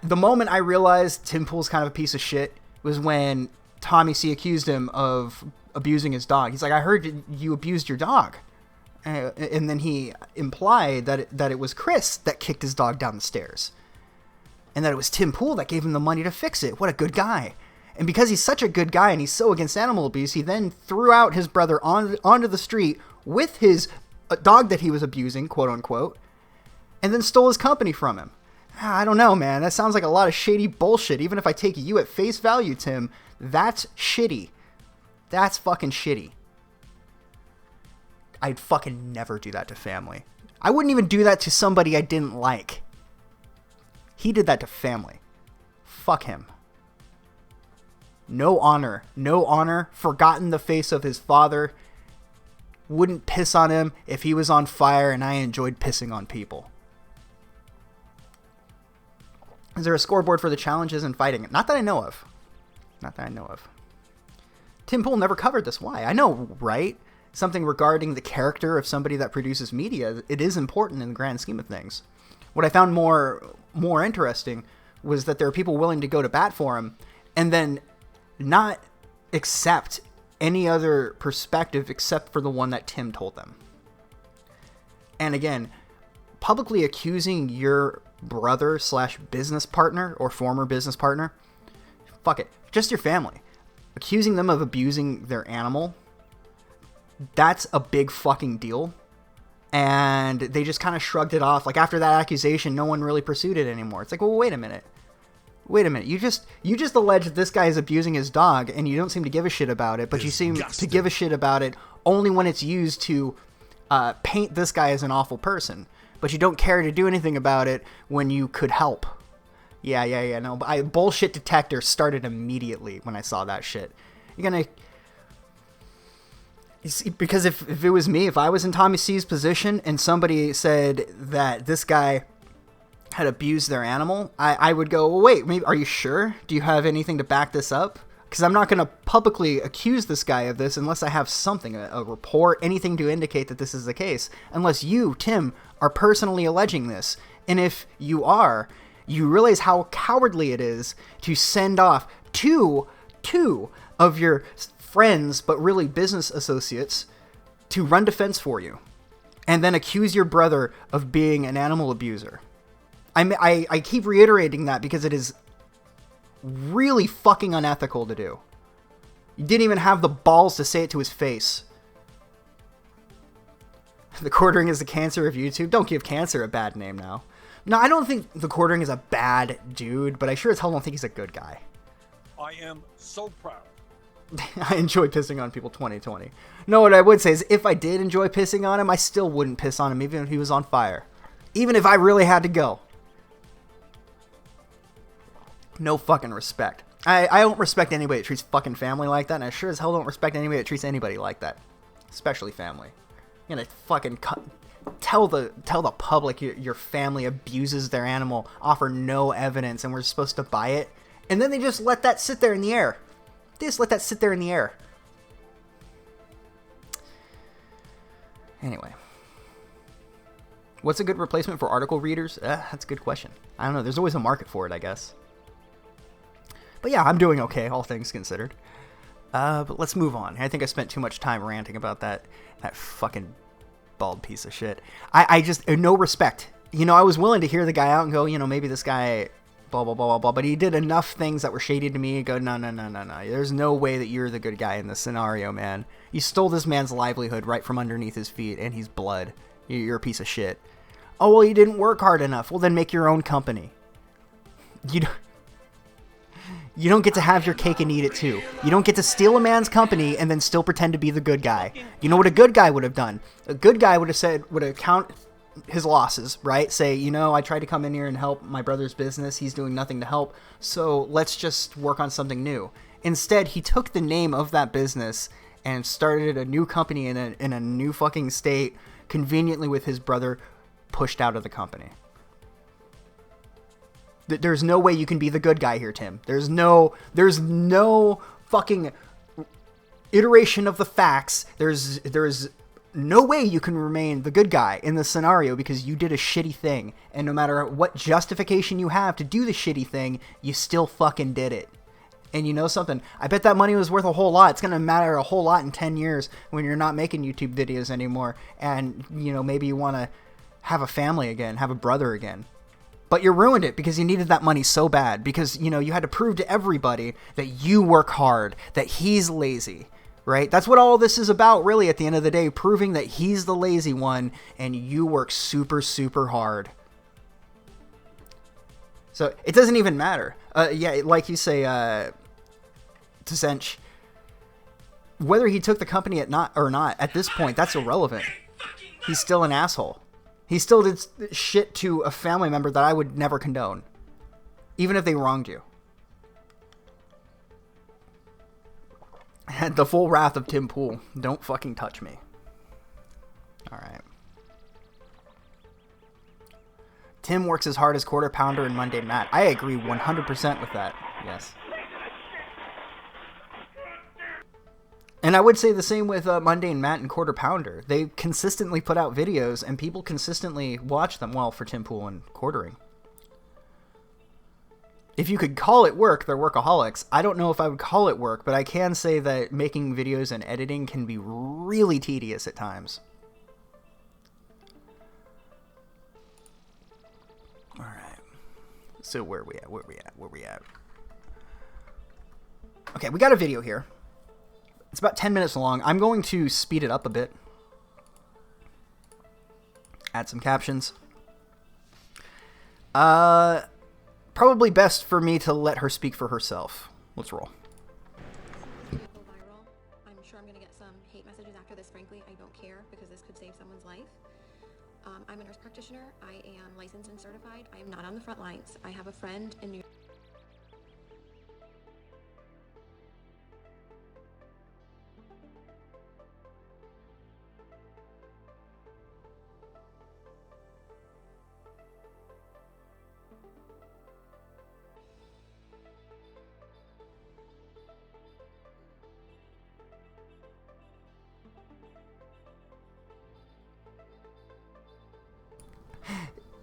the moment I realized Tim Pool's kind of a piece of shit was when Tommy C accused him of abusing his dog. He's like, I heard you abused your dog. And then he implied that it was Chris that kicked his dog down the stairs. And that it was Tim Pool that gave him the money to fix it. What a good guy. And because he's such a good guy and he's so against animal abuse, he then threw out his brother onto the street with his dog that he was abusing, quote unquote, and then stole his company from him. I don't know, man. That sounds like a lot of shady bullshit. Even if I take you at face value, Tim, that's shitty. That's fucking shitty. I'd fucking never do that to family. I wouldn't even do that to somebody I didn't like. He did that to family. Fuck him. No honor. No honor. Forgotten the face of his father. Wouldn't piss on him if he was on fire, and I enjoyed pissing on people. Is there a scoreboard for the challenges and fighting? Not that I know of. Not that I know of. Tim Pool never covered this. Why? I know, right? Something regarding the character of somebody that produces media. It is important in the grand scheme of things. What I found more interesting was that there are people willing to go to bat for him and then not accept any other perspective except for the one that Tim told them. And again, publicly accusing your brother / business partner or former business partner, fuck it, just your family, accusing them of abusing their animal, that's a big fucking deal. And they just kind of shrugged it off. Like, after that accusation, no one really pursued it anymore. It's like, well, wait a minute. You just alleged that this guy is abusing his dog, and you don't seem to give a shit about it, but you seem to give a shit about it only when it's used to paint this guy as an awful person. But you don't care to do anything about it when you could help. Yeah, no. Bullshit detector started immediately when I saw that shit. You see, because if it was me, if I was in Tommy C's position and somebody said that this guy had abused their animal, I would go, well, wait, maybe, are you sure? Do you have anything to back this up? Because I'm not going to publicly accuse this guy of this unless I have something, a report, anything to indicate that this is the case. Unless you, Tim, are personally alleging this. And if you are, you realize how cowardly it is to send off two of your friends, but really business associates, to run defense for you. And then accuse your brother of being an animal abuser. I keep reiterating that because it is really fucking unethical to do. You didn't even have the balls to say it to his face. The Quartering is the cancer of YouTube. Don't give cancer a bad name now. No, I don't think the Quartering is a bad dude, but I sure as hell don't think he's a good guy. I am so proud. I enjoy pissing on people 2020. No, what I would say is if I did enjoy pissing on him, I still wouldn't piss on him even if he was on fire. Even if I really had to go. No fucking respect. I don't respect anybody that treats fucking family like that, and I sure as hell don't respect anybody that treats anybody like that. Especially family. You're gonna fucking tell the public your family abuses their animal, offer no evidence, and we're supposed to buy it, and then they just let that sit there in the air. They just let that sit there in the air. Anyway. What's a good replacement for article readers? That's a good question. I don't know. There's always a market for it, I guess. But yeah, I'm doing okay, all things considered. But let's move on. I think I spent too much time ranting about that fucking bald piece of shit. I just, no respect. You know, I was willing to hear the guy out and go, you know, maybe this guy, blah, blah, blah, blah, blah. But he did enough things that were shady to me and go, no. There's no way that you're the good guy in this scenario, man. You stole this man's livelihood right from underneath his feet, and he's blood. You're a piece of shit. Oh, well, you didn't work hard enough. Well, then make your own company. You don't get to have your cake and eat it too. You don't get to steal a man's company and then still pretend to be the good guy. You know what a good guy would have done? A good guy would have count his losses, right? Say, you know, I tried to come in here and help my brother's business. He's doing nothing to help. So let's just work on something new. Instead, he took the name of that business and started a new company in a new fucking state, conveniently with his brother pushed out of the company. There's no way you can be the good guy here, Tim. There's no fucking iteration of the facts. There's no way you can remain the good guy in this scenario because you did a shitty thing. And no matter what justification you have to do the shitty thing, you still fucking did it. And you know something? I bet that money was worth a whole lot. It's going to matter a whole lot in 10 years when you're not making YouTube videos anymore. And, you know, maybe you want to have a family again, have a brother again. But you ruined it because you needed that money so bad. Because, you know, you had to prove to everybody that you work hard, that he's lazy, right? That's what all this is about, really, at the end of the day. Proving that he's the lazy one and you work super, super hard. So it doesn't even matter. Yeah, like you say, to Zench, whether he took the company or not, at this point, that's irrelevant. He's still an asshole. He still did shit to a family member that I would never condone. even if they wronged you. The full wrath of Tim Pool. Don't fucking touch me. Alright. Tim works as hard as Quarter Pounder and Mundane Matt. I agree 100% with that. Yes. And I would say the same with Mundane Matt and Quarter Pounder. They consistently put out videos, and people consistently watch them. Well, for Tim Pool and Quartering. If you could call it work, they're workaholics. I don't know if I would call it work, but I can say that making videos and editing can be really tedious at times. All right. So where are we at? Okay, we got a video here. It's about 10 minutes long. I'm going to speed it up a bit. Add some captions. Probably best for me to let her speak for herself. Let's roll. Viral. I'm sure I'm going to get some hate messages after this. Frankly, I don't care because this could save someone's life. I'm a nurse practitioner. I am licensed and certified. I am not on the front lines. I have a friend in New York.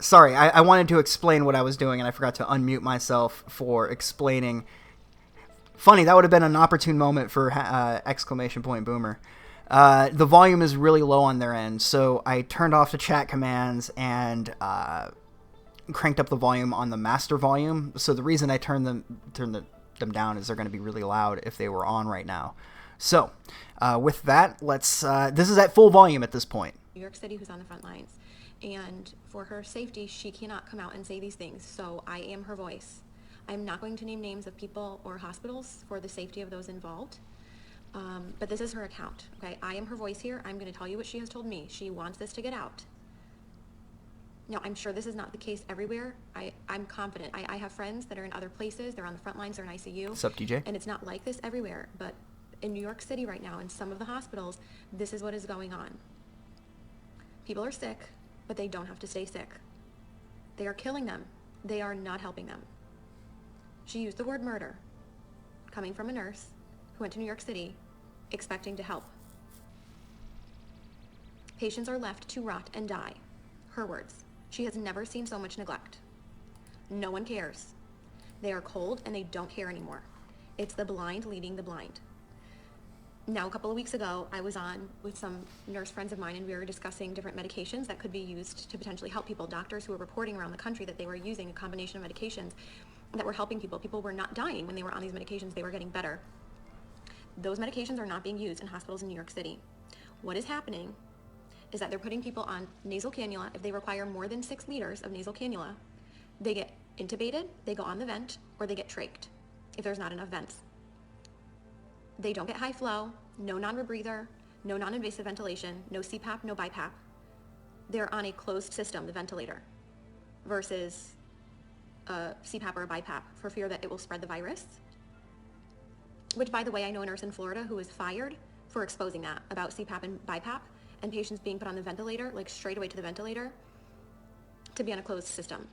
Sorry, I wanted to explain what I was doing, and I forgot to unmute myself for explaining. Funny, that would have been an opportune moment for exclamation point boomer. The volume is really low on their end, so I turned off the chat commands and cranked up the volume on the master volume. So the reason I turned them down is they're going to be really loud if they were on right now. So with that, let's. This is at full volume at this point. New York City, who's on the front lines. And for her safety, she cannot come out and say these things. So I am her voice. I'm not going to name names of people or hospitals for the safety of those involved. But this is her account. Okay, I am her voice here. I'm going to tell you what she has told me. She wants this to get out. Now, I'm sure this is not the case everywhere. I'm confident. I have friends that are in other places. They're on the front lines. They're in ICU. What's up, DJ? And it's not like this everywhere. But in New York City right now, in some of the hospitals, this is what is going on. People are sick, but they don't have to stay sick. They are killing them. They are not helping them. She used the word murder, coming from a nurse who went to New York City expecting to help. Patients are left to rot and die. Her words. She has never seen so much neglect. No one cares. They are cold and they don't care anymore. It's the blind leading the blind. Now, a couple of weeks ago, I was on with some nurse friends of mine, and we were discussing different medications that could be used to potentially help people. Doctors who were reporting around the country that they were using a combination of medications that were helping people. People were not dying when they were on these medications. They were getting better. Those medications are not being used in hospitals in New York City. What is happening is that they're putting people on nasal cannula. If they require more than 6 liters of nasal cannula, they get intubated, they go on the vent, or they get trached if there's not enough vents. They don't get high flow, no non-rebreather, no non-invasive ventilation, no CPAP, no BiPAP. They're on a closed system, the ventilator, versus a CPAP or a BiPAP for fear that it will spread the virus. Which, by the way, I know a nurse in Florida who was fired for exposing that about CPAP and BiPAP and patients being put on the ventilator, like straight away to the ventilator, to be on a closed system.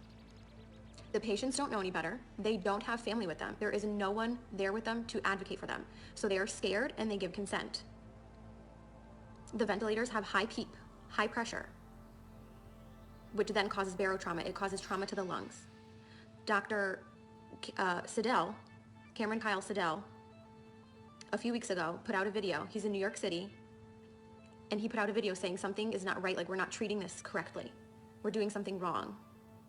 The patients don't know any better. They don't have family with them. There is no one there with them to advocate for them. So they are scared and they give consent. The ventilators have high PEEP, high pressure, which then causes barotrauma. It causes trauma to the lungs. Dr. Siddell, Cameron Kyle Siddell, a few weeks ago put out a video. He's in New York City, and he put out a video saying something is not right, like we're not treating this correctly. We're doing something wrong.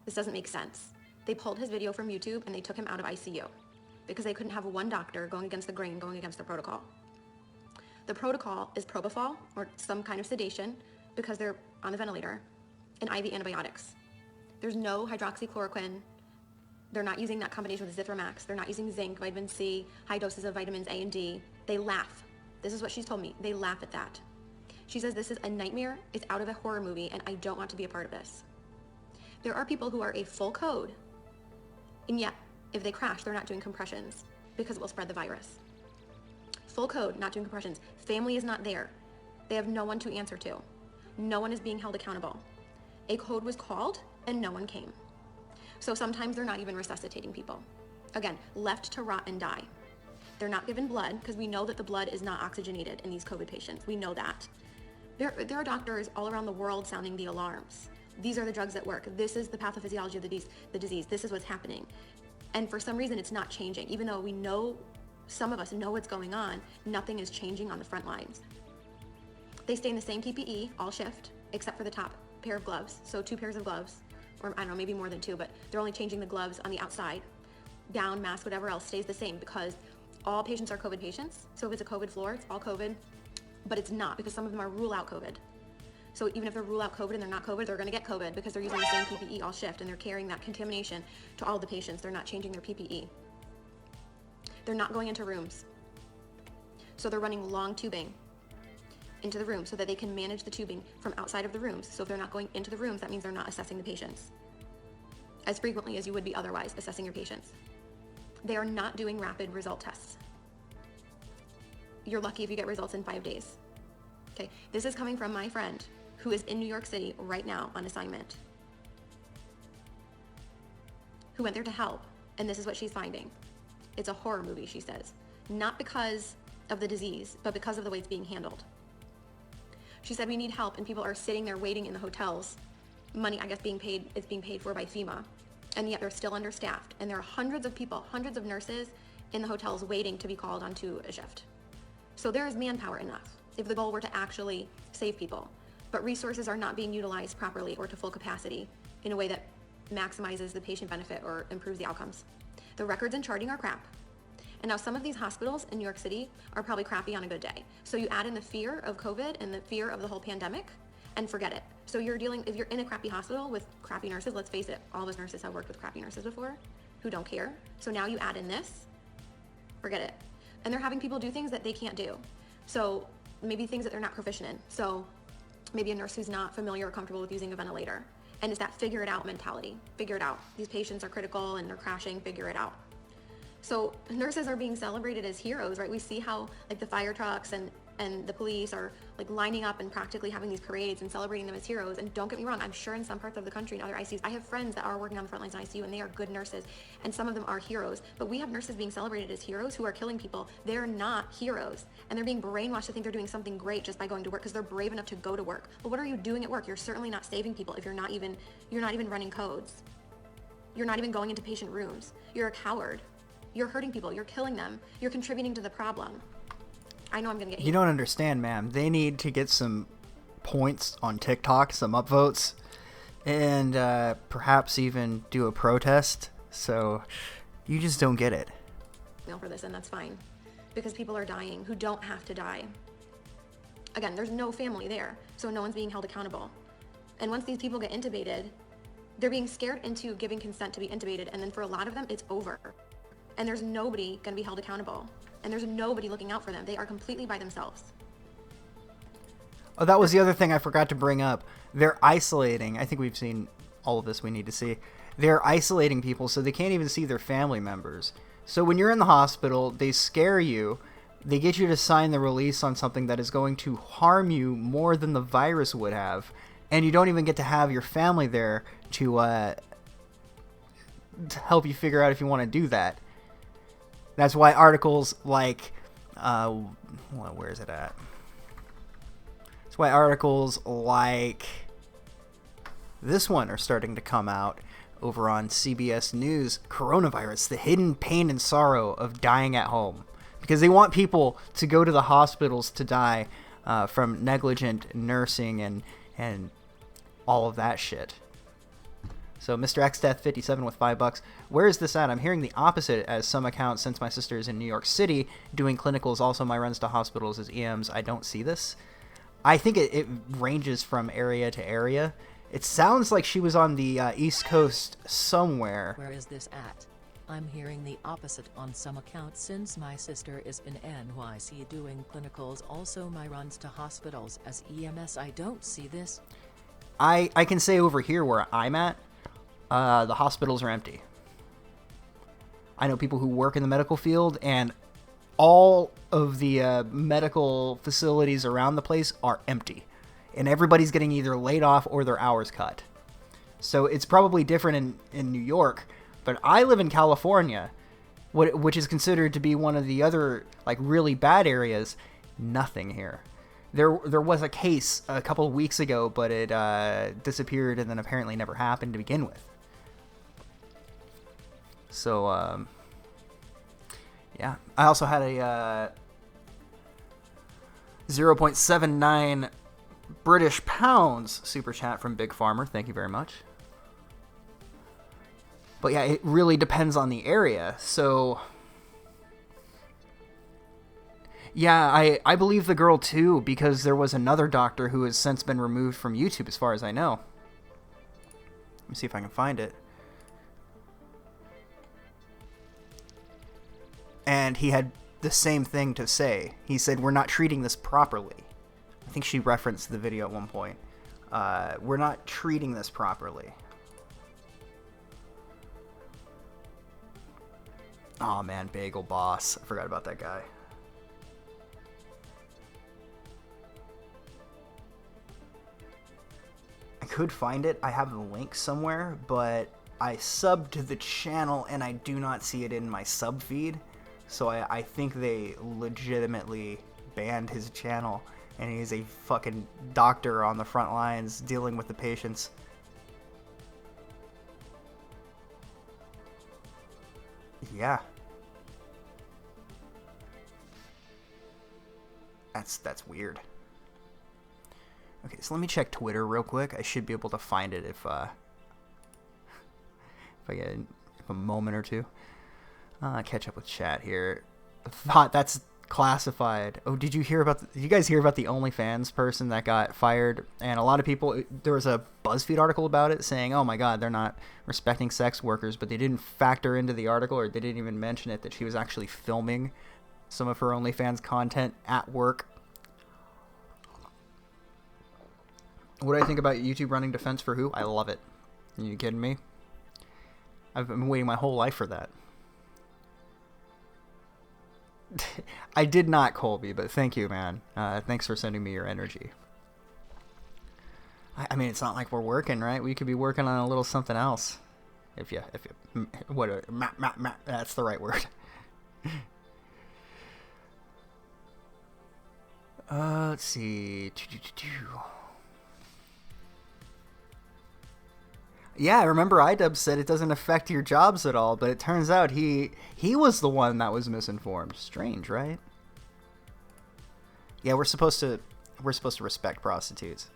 This doesn't make sense. They pulled his video from YouTube and they took him out of ICU because they couldn't have one doctor going against the grain, going against the protocol. The protocol is propofol or some kind of sedation because they're on the ventilator and IV antibiotics. There's no hydroxychloroquine. They're not using that combination with Zithromax. They're not using zinc, vitamin C, high doses of vitamins A and D. They laugh. This is what she's told me. They laugh at that. She says this is a nightmare. It's out of a horror movie and I don't want to be a part of this. There are people who are a full code. And yet, If they crash, they're not doing compressions because it will spread the virus. Full code, not doing compressions. Family is not there. They have no one to answer to. No one is being held accountable. A code was called and no one came. So sometimes they're not even resuscitating people. Again, left to rot and die. They're not given blood because we know that the blood is not oxygenated in these COVID patients. We know that. There are doctors all around the world sounding the alarms. These are the drugs that work. This is the pathophysiology of the disease. This is what's happening. And for some reason, it's not changing. Even though we know, some of us know what's going on, nothing is changing on the front lines. They stay in the same PPE all shift, except for the top pair of gloves. So 2 pairs of gloves, or I don't know, maybe more than 2, but they're only changing the gloves on the outside. Gown, mask, whatever else stays the same because all patients are COVID patients. So if it's a COVID floor, it's all COVID, but it's not because some of them are rule out COVID. So even if they're rule out COVID and they're not COVID, they're gonna get COVID because they're using the same PPE all shift and they're carrying that contamination to all the patients. They're not changing their PPE. They're not going into rooms. So they're running long tubing into the room so that they can manage the tubing from outside of the rooms. So if they're not going into the rooms, that means they're not assessing the patients as frequently as you would be otherwise assessing your patients. They are not doing rapid result tests. You're lucky if you get results in 5 days. Okay, this is coming from my friend who is in New York City right now on assignment, who went there to help, and this is what she's finding. It's a horror movie, she says. Not because of the disease, but because of the way it's being handled. She said we need help, and people are sitting there waiting in the hotels. Money, I guess, is being paid for by FEMA, and yet they're still understaffed. And there are hundreds of people, hundreds of nurses in the hotels waiting to be called onto a shift. So there is manpower enough if the goal were to actually save people. But resources are not being utilized properly or to full capacity in a way that maximizes the patient benefit or improves the outcomes. The records and charting are crap. And now some of these hospitals in New York City are probably crappy on a good day. So you add in the fear of COVID and the fear of the whole pandemic and forget it. So if you're in a crappy hospital with crappy nurses, let's face it, all of us nurses have worked with crappy nurses before who don't care. So now you add in this, forget it. And they're having people do things that they can't do. So maybe things that they're not proficient in. So maybe a nurse who's not familiar or comfortable with using a ventilator. And it's that figure it out mentality. Figure it out. These patients are critical and they're crashing, figure it out. So nurses are being celebrated as heroes, right? We see how like the fire trucks and the police are like lining up and practically having these parades and celebrating them as heroes. And don't get me wrong, I'm sure in some parts of the country, in other ICUs, I have friends that are working on the front lines in ICU and they are good nurses and some of them are heroes. But we have nurses being celebrated as heroes who are killing people. They're not heroes. And they're being brainwashed to think they're doing something great just by going to work because they're brave enough to go to work. But what are you doing at work? You're certainly not saving people if you're not even running codes. You're not even going into patient rooms. You're a coward. You're hurting people. You're killing them. You're contributing to the problem. I know I'm going to get hate. You don't understand, ma'am. They need to get some points on TikTok, some upvotes, and perhaps even do a protest. So you just don't get it. For this, and that's fine. Because people are dying who don't have to die. Again, there's no family there, so no one's being held accountable. And once these people get intubated, they're being scared into giving consent to be intubated, and then for a lot of them, it's over. And there's nobody going to be held accountable. And there's nobody looking out for them. They are completely by themselves. Oh, that was the other thing I forgot to bring up. They're isolating. I think we've seen all of this we need to see. They're isolating people so they can't even see their family members. So when you're in the hospital, they scare you. They get you to sign the release on something that is going to harm you more than the virus would have. And you don't even get to have your family there to help you figure out if you want to do that. That's why articles like, where is it at? That's why articles like this one are starting to come out over on CBS News. Coronavirus, the hidden pain and sorrow of dying at home. Because they want people to go to the hospitals to die from negligent nursing and all of that shit. So Mr. XDeath57 with $5. Where is this at? I'm hearing the opposite as some accounts since my sister is in New York City doing clinicals. Also, my runs to hospitals as EMs. I don't see this. I think it ranges from area to area. It sounds like she was on the East Coast somewhere. Where is this at? I'm hearing the opposite on some accounts since my sister is in NYC doing clinicals. Also, my runs to hospitals as EMS. I don't see this. I can say over here where I'm at, the hospitals are empty. I know people who work in the medical field, and all of the medical facilities around the place are empty. And everybody's getting either laid off or their hours cut. So it's probably different in New York, but I live in California, which is considered to be one of the other like really bad areas. Nothing here. There was a case a couple of weeks ago, but it disappeared and then apparently never happened to begin with. So yeah, I also had a 0.79 British pounds super chat from Big Farmer. Thank you very much. But yeah, it really depends on the area. So yeah, I believe the girl too, because there was another doctor who has since been removed from YouTube as far as I know. Let me see if I can find it. And he had the same thing to say. He said, we're not treating this properly. I think she referenced the video at one point. We're not treating this properly. Oh man, Bagel Boss. I forgot about that guy. I could find it. I have the link somewhere, but I subbed to the channel and I do not see it in my sub feed. So I think they legitimately banned his channel, and he's a fucking doctor on the front lines dealing with the patients. Yeah. That's weird. Okay, so let me check Twitter real quick. I should be able to find it if I get a moment or two. Catch up with chat here. Thought that's classified. Oh, did you guys hear about the OnlyFans person that got fired? And a lot of people, there was a BuzzFeed article about it saying, oh my god, they're not respecting sex workers, but they didn't factor into the article, or they didn't even mention it, that she was actually filming some of her OnlyFans content at work. What do I think about YouTube running defense for who? I love it. Are you kidding me? I've been waiting my whole life for that. I did not, Colby, but thank you, man. Thanks for sending me your energy. I mean, it's not like we're working, right? We could be working on a little something else. If you, that's the right word. Let's see. Yeah, I remember iDub said it doesn't affect your jobs at all, but it turns out he was the one that was misinformed. Strange, right? Yeah, we're supposed to respect prostitutes.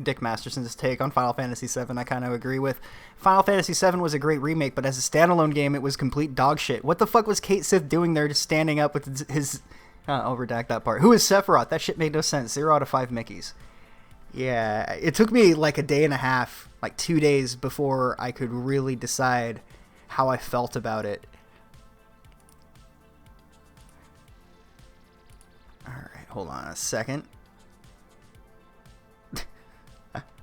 Dick Masterson's take on Final Fantasy VII, I kind of agree with. Final Fantasy VII was a great remake, but as a standalone game, it was complete dog shit. What the fuck was Kate Sith doing there, just standing up with his... I'll redact that part. Who is Sephiroth? That shit made no sense. 0 out of 5 Mickeys. Yeah, it took me like a day and a half, like 2 days, before I could really decide how I felt about it. Alright, hold on a second.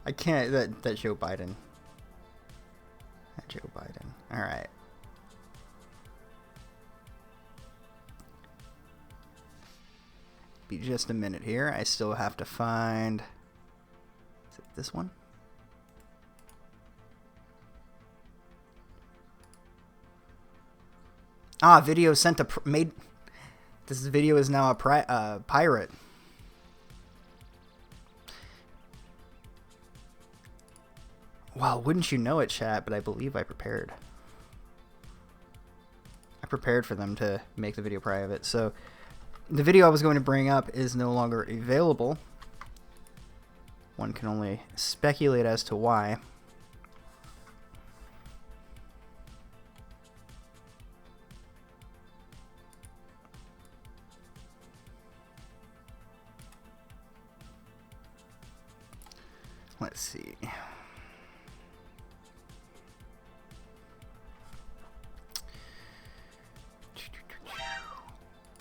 I can't... That Joe Biden. That Joe Biden. Alright. Be just a minute here. I still have to find... Is it this one? Ah, video sent to... This video is now a pirate. Wow, wouldn't you know it, chat, but I believe I prepared. I prepared for them to make the video private. So, the video I was going to bring up is no longer available. One can only speculate as to why. Let's see.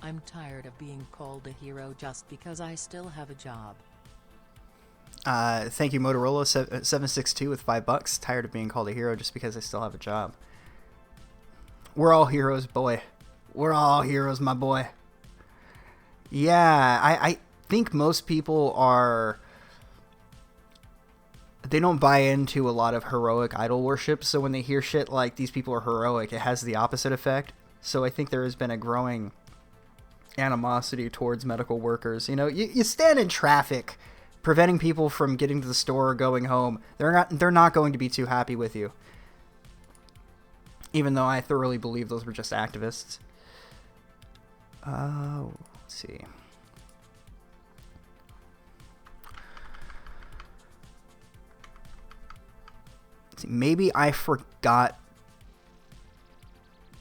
I'm tired of being called a hero just because I still have a job. Thank you, Motorola 762 with $5. Tired of being called a hero just because I still have a job. We're all heroes, boy. We're all heroes, my boy. Yeah, I think most people are... They don't buy into a lot of heroic idol worship, so when they hear shit like these people are heroic, it has the opposite effect. So I think there has been a growing animosity towards medical workers. You know, you stand in traffic preventing people from getting to the store or going home. They're not going to be too happy with you. Even though I thoroughly believe those were just activists. Let's see. Maybe I forgot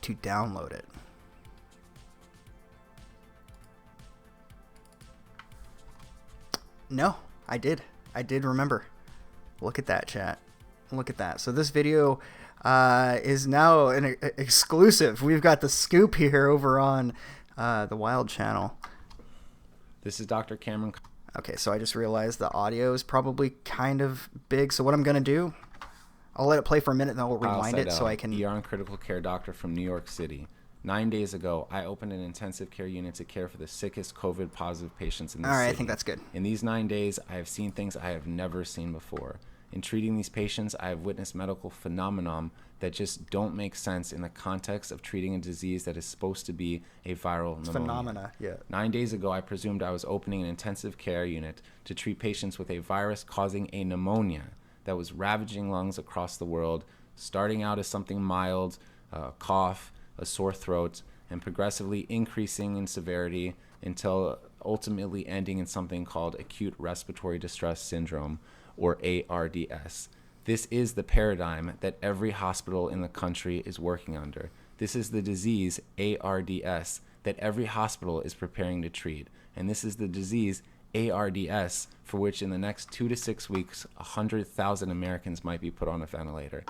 to download it. No, I did. I did remember. Look at that, chat. Look at that. So this video is now an exclusive. We've got the scoop here over on the Wild channel. This is Dr. Cameron. Okay, so I just realized the audio is probably kind of big. So what I'm going to do, I'll let it play for a minute and then I'll rewind it so I can... ER and critical care doctor from New York City. 9 days ago, I opened an intensive care unit to care for the sickest COVID-positive patients in the city. All right, I think that's good. In these 9 days, I have seen things I have never seen before. In treating these patients, I have witnessed medical phenomenon that just don't make sense in the context of treating a disease that is supposed to be a viral pneumonia. Phenomena, yeah. 9 days ago, I presumed I was opening an intensive care unit to treat patients with a virus causing a pneumonia that was ravaging lungs across the world, starting out as something mild, cough, a sore throat, and progressively increasing in severity until ultimately ending in something called acute respiratory distress syndrome, or ARDS. This is the paradigm that every hospital in the country is working under. This is the disease, ARDS, that every hospital is preparing to treat. And this is the disease, ARDS, for which in the next 2 to 6 weeks, 100,000 Americans might be put on a ventilator.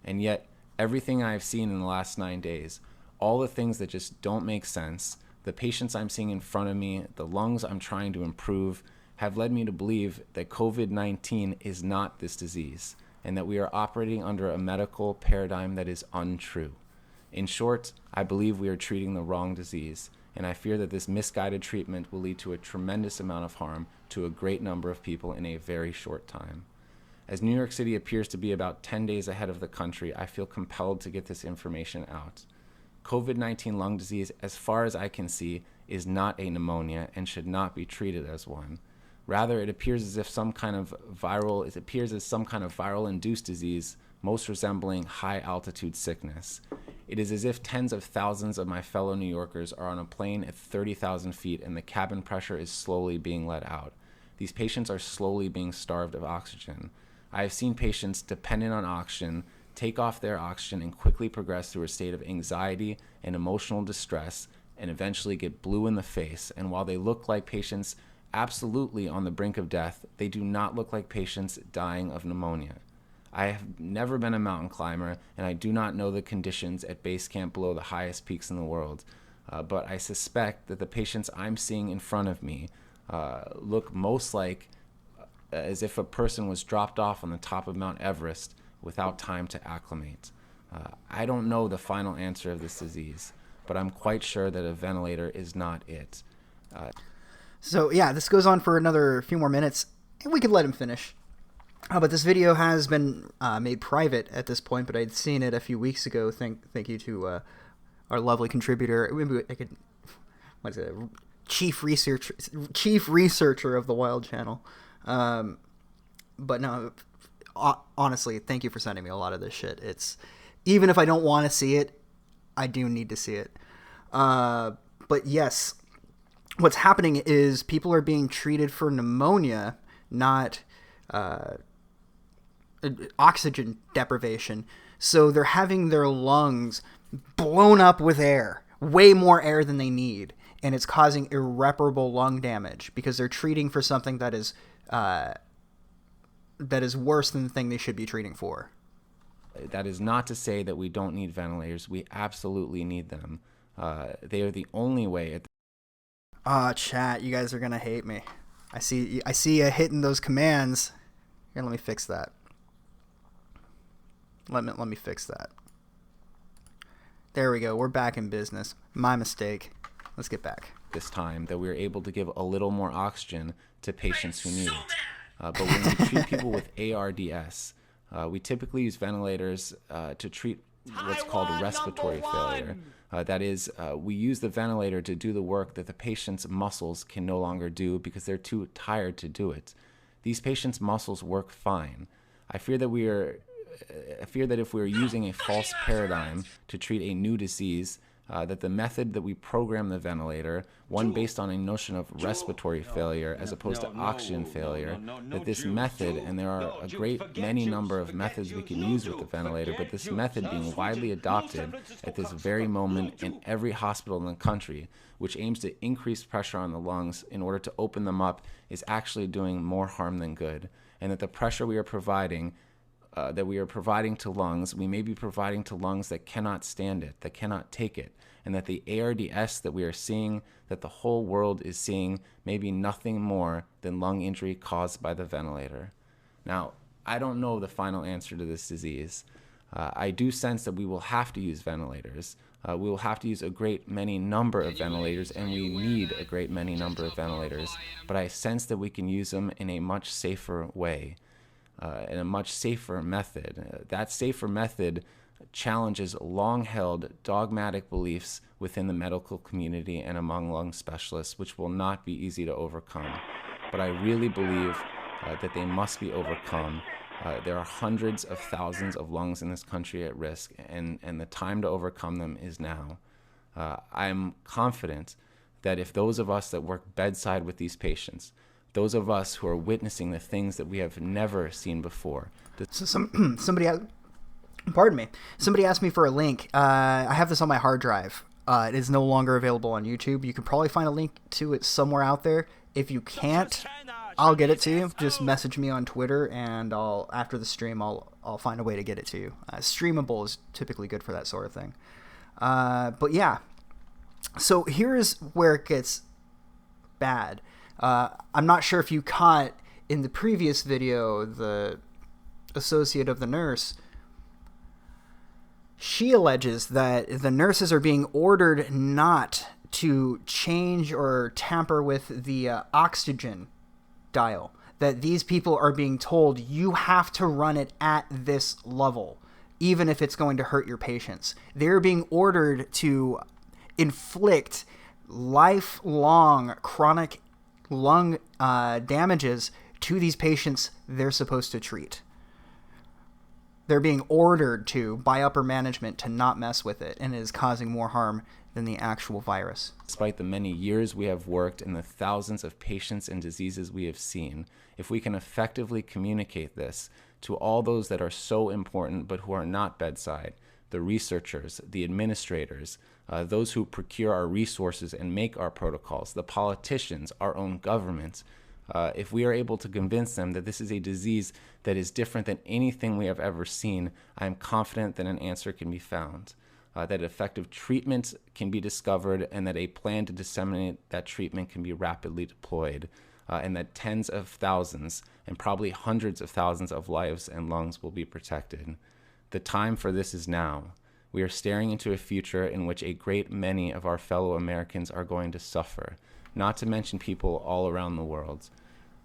And yet, everything I've seen in the last 9 days, all the things that just don't make sense, the patients I'm seeing in front of me, the lungs I'm trying to improve, have led me to believe that COVID-19 is not this disease, and that we are operating under a medical paradigm that is untrue. In short, I believe we are treating the wrong disease, and I fear that this misguided treatment will lead to a tremendous amount of harm to a great number of people in a very short time. As New York City appears to be about 10 days ahead of the country, I feel compelled to get this information out. COVID-19 lung disease, as far as I can see, is not a pneumonia and should not be treated as one. Rather, it appears as some kind of viral-induced disease, most resembling high-altitude sickness. It is as if tens of thousands of my fellow New Yorkers are on a plane at 30,000 feet and the cabin pressure is slowly being let out. These patients are slowly being starved of oxygen. I have seen patients dependent on oxygen take off their oxygen and quickly progress through a state of anxiety and emotional distress and eventually get blue in the face. And while they look like patients absolutely on the brink of death, they do not look like patients dying of pneumonia. I have never been a mountain climber, and I do not know the conditions at base camp below the highest peaks in the world. But I suspect that the patients I'm seeing in front of me look most like as if a person was dropped off on the top of Mount Everest without time to acclimate. I don't know the final answer of this disease, but I'm quite sure that a ventilator is not it. So yeah, this goes on for another few more minutes, and we could let him finish. But this video has been made private at this point, but I'd seen it a few weeks ago. Thank you to our lovely contributor. Maybe I could, what is it? Chief researcher of the Wild channel. But no, honestly, thank you for sending me a lot of this shit. It's, even if I don't want to see it, I do need to see it. But yes, what's happening is people are being treated for pneumonia, not oxygen deprivation. So they're having their lungs blown up with air, way more air than they need, and it's causing irreparable lung damage because they're treating for something that is worse than the thing they should be treating for. That is not to say that we don't need ventilators. We absolutely need them. They are the only way at Chat, you guys are gonna hate me. I see you hitting those commands. Here, let me fix that. Let me fix that. There we go. We're back in business. My mistake. Let's get back. This time that we are able to give a little more oxygen to patients who need it. But when we treat people with ARDS, we typically use ventilators to treat what's called respiratory failure. That is, we use the ventilator to do the work that the patient's muscles can no longer do because they're too tired to do it. These patients' muscles work fine. I fear that if we are using a false paradigm to treat a new disease, that the method that we program the ventilator, one based on a notion of respiratory failure as opposed to oxygen failure, that this method, and there are a great many number of methods we can use with the ventilator, but this method being widely adopted at this very moment in every hospital in the country, which aims to increase pressure on the lungs in order to open them up, is actually doing more harm than good. And that the pressure we are providing to lungs, we may be providing to lungs that cannot stand it, that cannot take it, and that the ARDS that we are seeing, that the whole world is seeing, may be nothing more than lung injury caused by the ventilator. Now, I don't know the final answer to this disease. I do sense that we will have to use ventilators. We will have to use a great many number of ventilators, and we need a great many number of ventilators, but I sense that we can use them in a much safer way. In a much safer method. That safer method challenges long-held dogmatic beliefs within the medical community and among lung specialists, which will not be easy to overcome. But I really believe that they must be overcome. There are hundreds of thousands of lungs in this country at risk, and the time to overcome them is now. I'm confident that if those of us that work bedside with these patients, those of us who are witnessing the things that we have never seen before. So somebody asked me for a link. I have this on my hard drive. It is no longer available on YouTube. You can probably find a link to it somewhere out there. If you can't, I'll get it to you. Just message me on Twitter, and after the stream, I'll find a way to get it to you. Streamable is typically good for that sort of thing. But yeah, so here's where it gets bad. I'm not sure if you caught in the previous video, the associate of the nurse, she alleges that the nurses are being ordered not to change or tamper with the oxygen dial, that these people are being told you have to run it at this level, even if it's going to hurt your patients. They're being ordered to inflict lifelong chronic lung damages to these patients they're supposed to treat. They're being ordered to by upper management to not mess with it, and it is causing more harm than the actual virus. Despite the many years we have worked and the thousands of patients and diseases we have seen, if we can effectively communicate this to all those that are so important but who are not bedside, the researchers, the administrators, those who procure our resources and make our protocols, the politicians, our own government, if we are able to convince them that this is a disease that is different than anything we have ever seen, I am confident that an answer can be found, that effective treatment can be discovered, and that a plan to disseminate that treatment can be rapidly deployed, and that tens of thousands and probably hundreds of thousands of lives and lungs will be protected. The time for this is now. We are staring into a future in which a great many of our fellow Americans are going to suffer, not to mention people all around the world.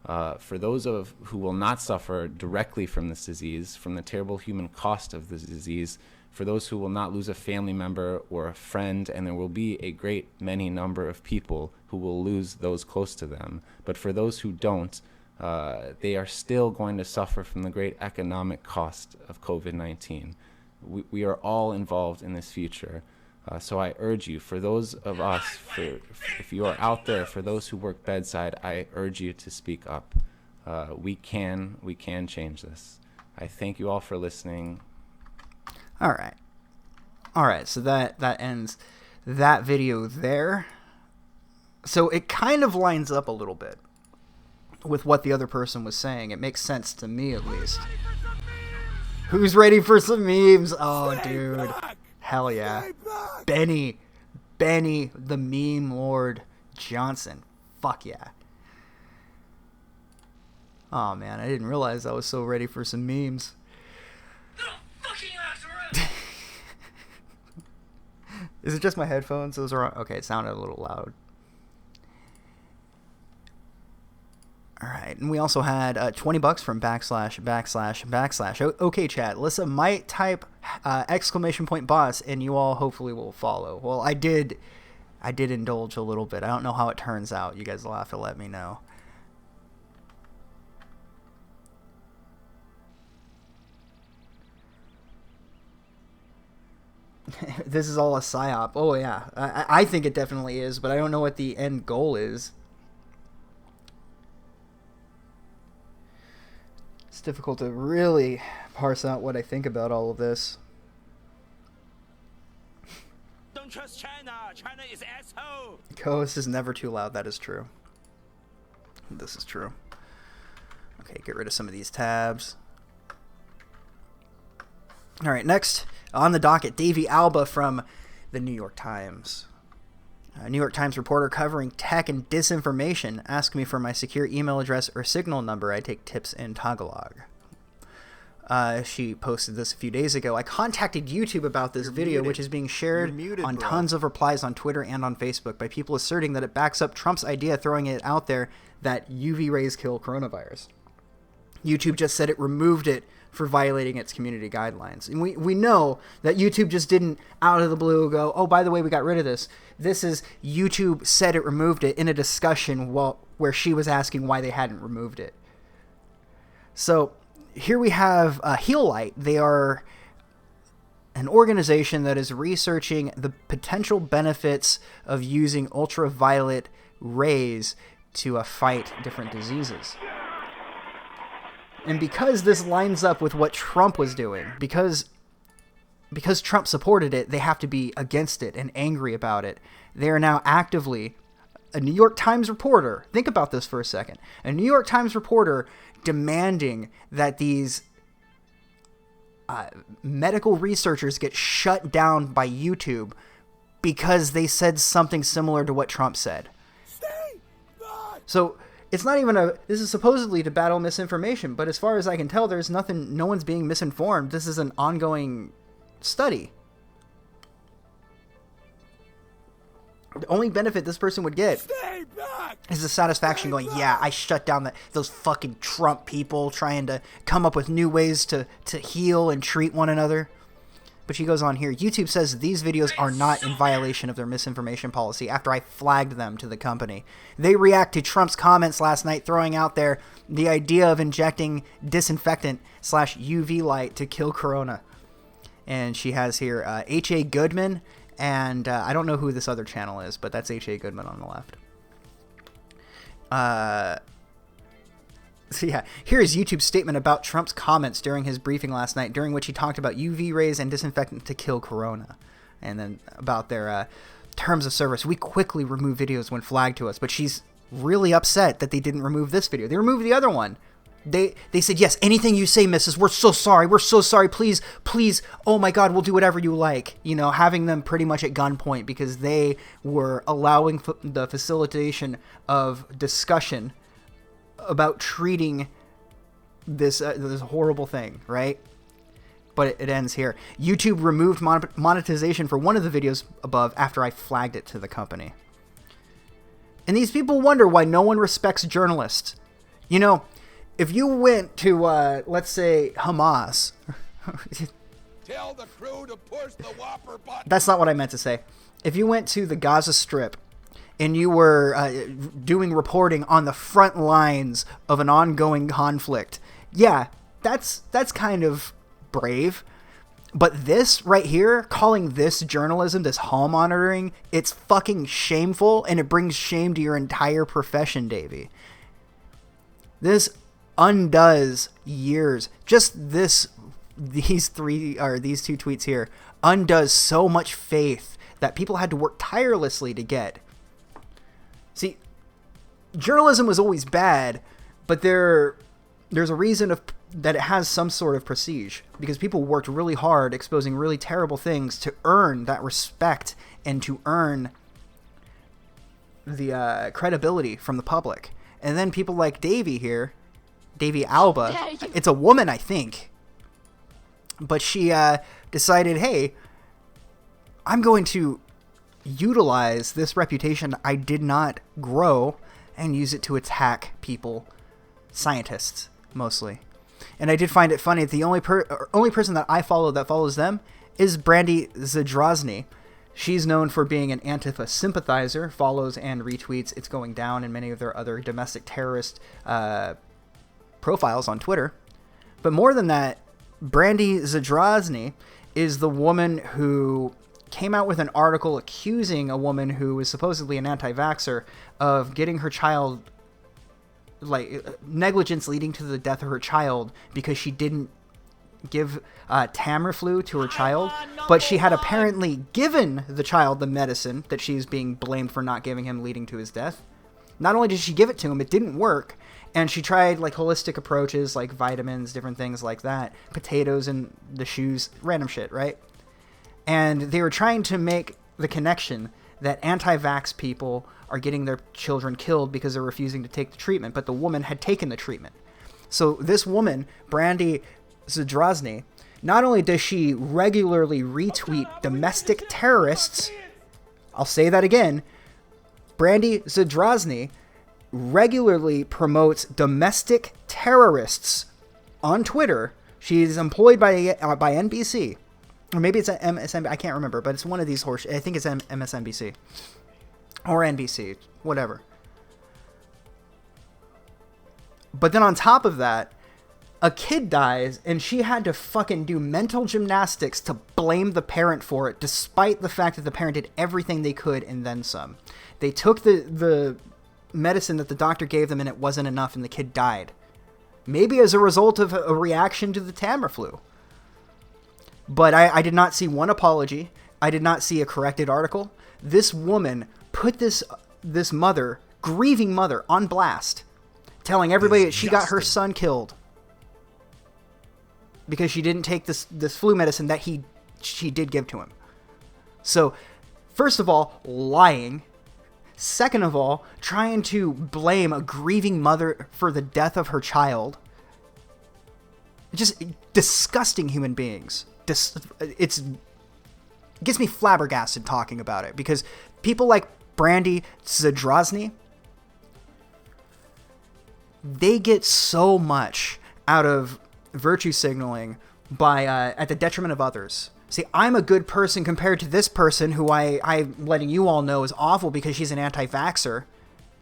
For those who will not suffer directly from this disease, from the terrible human cost of this disease, for those who will not lose a family member or a friend, and there will be a great many number of people who will lose those close to them. But for those who don't, they are still going to suffer from the great economic cost of COVID-19. We are all involved in this future. So I urge you, for those of us, if you are out there, for those who work bedside, I urge you to speak up. We can change this. I thank you all for listening. All right. So that ends that video there. So it kind of lines up a little bit with what the other person was saying. It makes sense to me, at least. Who's ready for some memes? Oh, dude. Hell yeah. Benny, the meme lord, Johnson. Fuck yeah. Oh man, I didn't realize I was so ready for some memes. Is it just my headphones? Those are okay. It sounded a little loud. All right, and we also had $20 from //. Okay, chat. Alyssa might type !boss, and you all hopefully will follow. Well, I did indulge a little bit. I don't know how it turns out. You guys will have to let me know. This is all a psyop. Oh yeah, I think it definitely is, but I don't know what the end goal is. It's difficult to really parse out what I think about all of this. Don't trust China. China is asshole. Co-host is never too loud. That is true. This is true. Okay, get rid of some of these tabs. All right, next on the docket, Davey Alba from the New York Times. A New York Times reporter covering tech and disinformation asked me for my secure email address or signal number. I take tips in Tagalog. She posted this a few days ago. I contacted YouTube about this video, which is being shared on tons of replies on Twitter and on Facebook by people asserting that it backs up Trump's idea, throwing it out there that UV rays kill coronavirus. YouTube just said it removed it for violating its community guidelines. And we know that YouTube just didn't, out of the blue, go, oh, by the way, we got rid of this. This is YouTube said it removed it in a discussion where she was asking why they hadn't removed it. So here we have Heallight. They are an organization that is researching the potential benefits of using ultraviolet rays to fight different diseases. And because this lines up with what Trump was doing, because Trump supported it, they have to be against it and angry about it. They are now actively, a New York Times reporter, think about this for a second, a New York Times reporter demanding that these medical researchers get shut down by YouTube because they said something similar to what Trump said. So it's not even this is supposedly to battle misinformation, but as far as I can tell, there's nothing, no one's being misinformed. This is an ongoing study. The only benefit this person would get is the satisfaction going, yeah, I shut down those fucking Trump people trying to come up with new ways to heal and treat one another. But she goes on here, YouTube says these videos are not in violation of their misinformation policy after I flagged them to the company. They react to Trump's comments last night throwing out there the idea of injecting disinfectant/UV light to kill corona. And she has here H.A. Goodman, and I don't know who this other channel is, but that's H.A. Goodman on the left. So yeah, here's YouTube's statement about Trump's comments during his briefing last night, during which he talked about UV rays and disinfectant to kill corona. And then about their terms of service. We quickly remove videos when flagged to us, but she's really upset that they didn't remove this video. They removed the other one. They said, yes, anything you say, missus, we're so sorry, please, oh my God, we'll do whatever you like. You know, having them pretty much at gunpoint because they were allowing the facilitation of discussion about treating this horrible thing, right? But it ends here. YouTube removed monetization for one of the videos above after I flagged it to the company. And these people wonder why no one respects journalists. You know, if you went to, let's say, Hamas. Tell the crew to push the Whopper button. That's not what I meant to say. If you went to the Gaza Strip and you were doing reporting on the front lines of an ongoing conflict, yeah, that's kind of brave. But this right here, calling this journalism, this hall monitoring, it's fucking shameful, and it brings shame to your entire profession, Davey. This undoes years. Just these two tweets here undoes so much faith that people had to work tirelessly to get. See, journalism was always bad, but there's a reason that it has some sort of prestige, because people worked really hard exposing really terrible things to earn that respect and to earn credibility from the public. And then people like Davey here, Davey Alba, it's a woman, I think, but she decided, hey, I'm going to utilize this reputation I did not grow and use it to attack people, scientists mostly. And I did find it funny that the only person that I follow that follows them is Brandy Zadrozny. She's known for being an Antifa sympathizer, follows and retweets It's Going Down and many of their other domestic terrorist profiles on Twitter. But more than that, Brandy Zadrozny is the woman who came out with an article accusing a woman who is supposedly an anti-vaxxer of getting her child, like, negligence leading to the death of her child because she didn't give Tamiflu to her child, but she had apparently given the child the medicine that she's being blamed for not giving him, leading to his death. Not only did she give it to him, it didn't work, and she tried like holistic approaches like vitamins, different things like that, potatoes in the shoes, random shit, right? And they were trying to make the connection that anti-vax people are getting their children killed because they're refusing to take the treatment, but the woman had taken the treatment. So this woman, Brandy Zadrozny, not only does she regularly retweet domestic terrorists, I'll say that again, Brandy Zadrozny regularly promotes domestic terrorists on Twitter. She's employed by NBC. Or maybe it's MSNBC. I can't remember, but it's one of these horse. I think it's MSNBC. Or NBC. Whatever. But then on top of that, a kid dies, and she had to fucking do mental gymnastics to blame the parent for it, despite the fact that the parent did everything they could and then some. They took the medicine that the doctor gave them, and it wasn't enough, and the kid died. Maybe as a result of a reaction to the Tamiflu. But I did not see one apology. I did not see a corrected article. This woman put this mother, grieving mother, on blast, telling everybody that she got her son killed because she didn't take this flu medicine that she did give to him. So, first of all, lying. Second of all, trying to blame a grieving mother for the death of her child. Just disgusting human beings. It gets me flabbergasted talking about it, because people like Brandy Zadrozny, they get so much out of virtue signaling by at the detriment of others. See, I'm a good person compared to this person who I'm letting you all know is awful because she's an anti-vaxxer,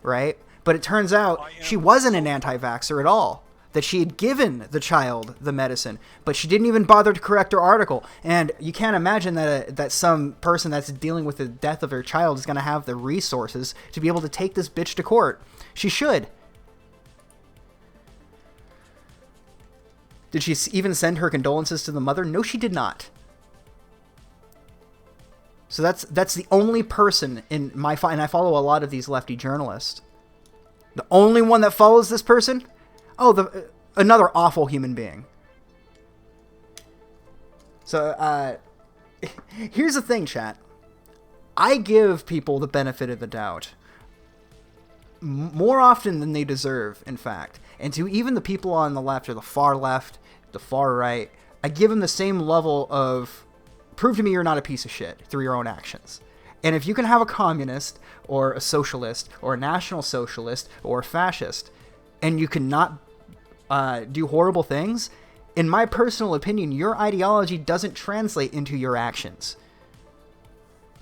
right? But it turns out she wasn't an anti-vaxxer at all. That she had given the child the medicine, but she didn't even bother to correct her article. And you can't imagine that some person that's dealing with the death of her child is going to have the resources to be able to take this bitch to court. She should. Did she even send her condolences to the mother? No, she did not. So that's the only person in my and I follow a lot of these lefty journalists. The only one that follows this person. Oh, another awful human being. So, here's the thing, chat. I give people the benefit of the doubt. More often than they deserve, in fact. And to even the people on the left, or the far right, I give them the same level of, prove to me you're not a piece of shit through your own actions. And if you can have a communist, or a socialist, or a national socialist, or a fascist, and you cannot do horrible things, in my personal opinion, your ideology doesn't translate into your actions.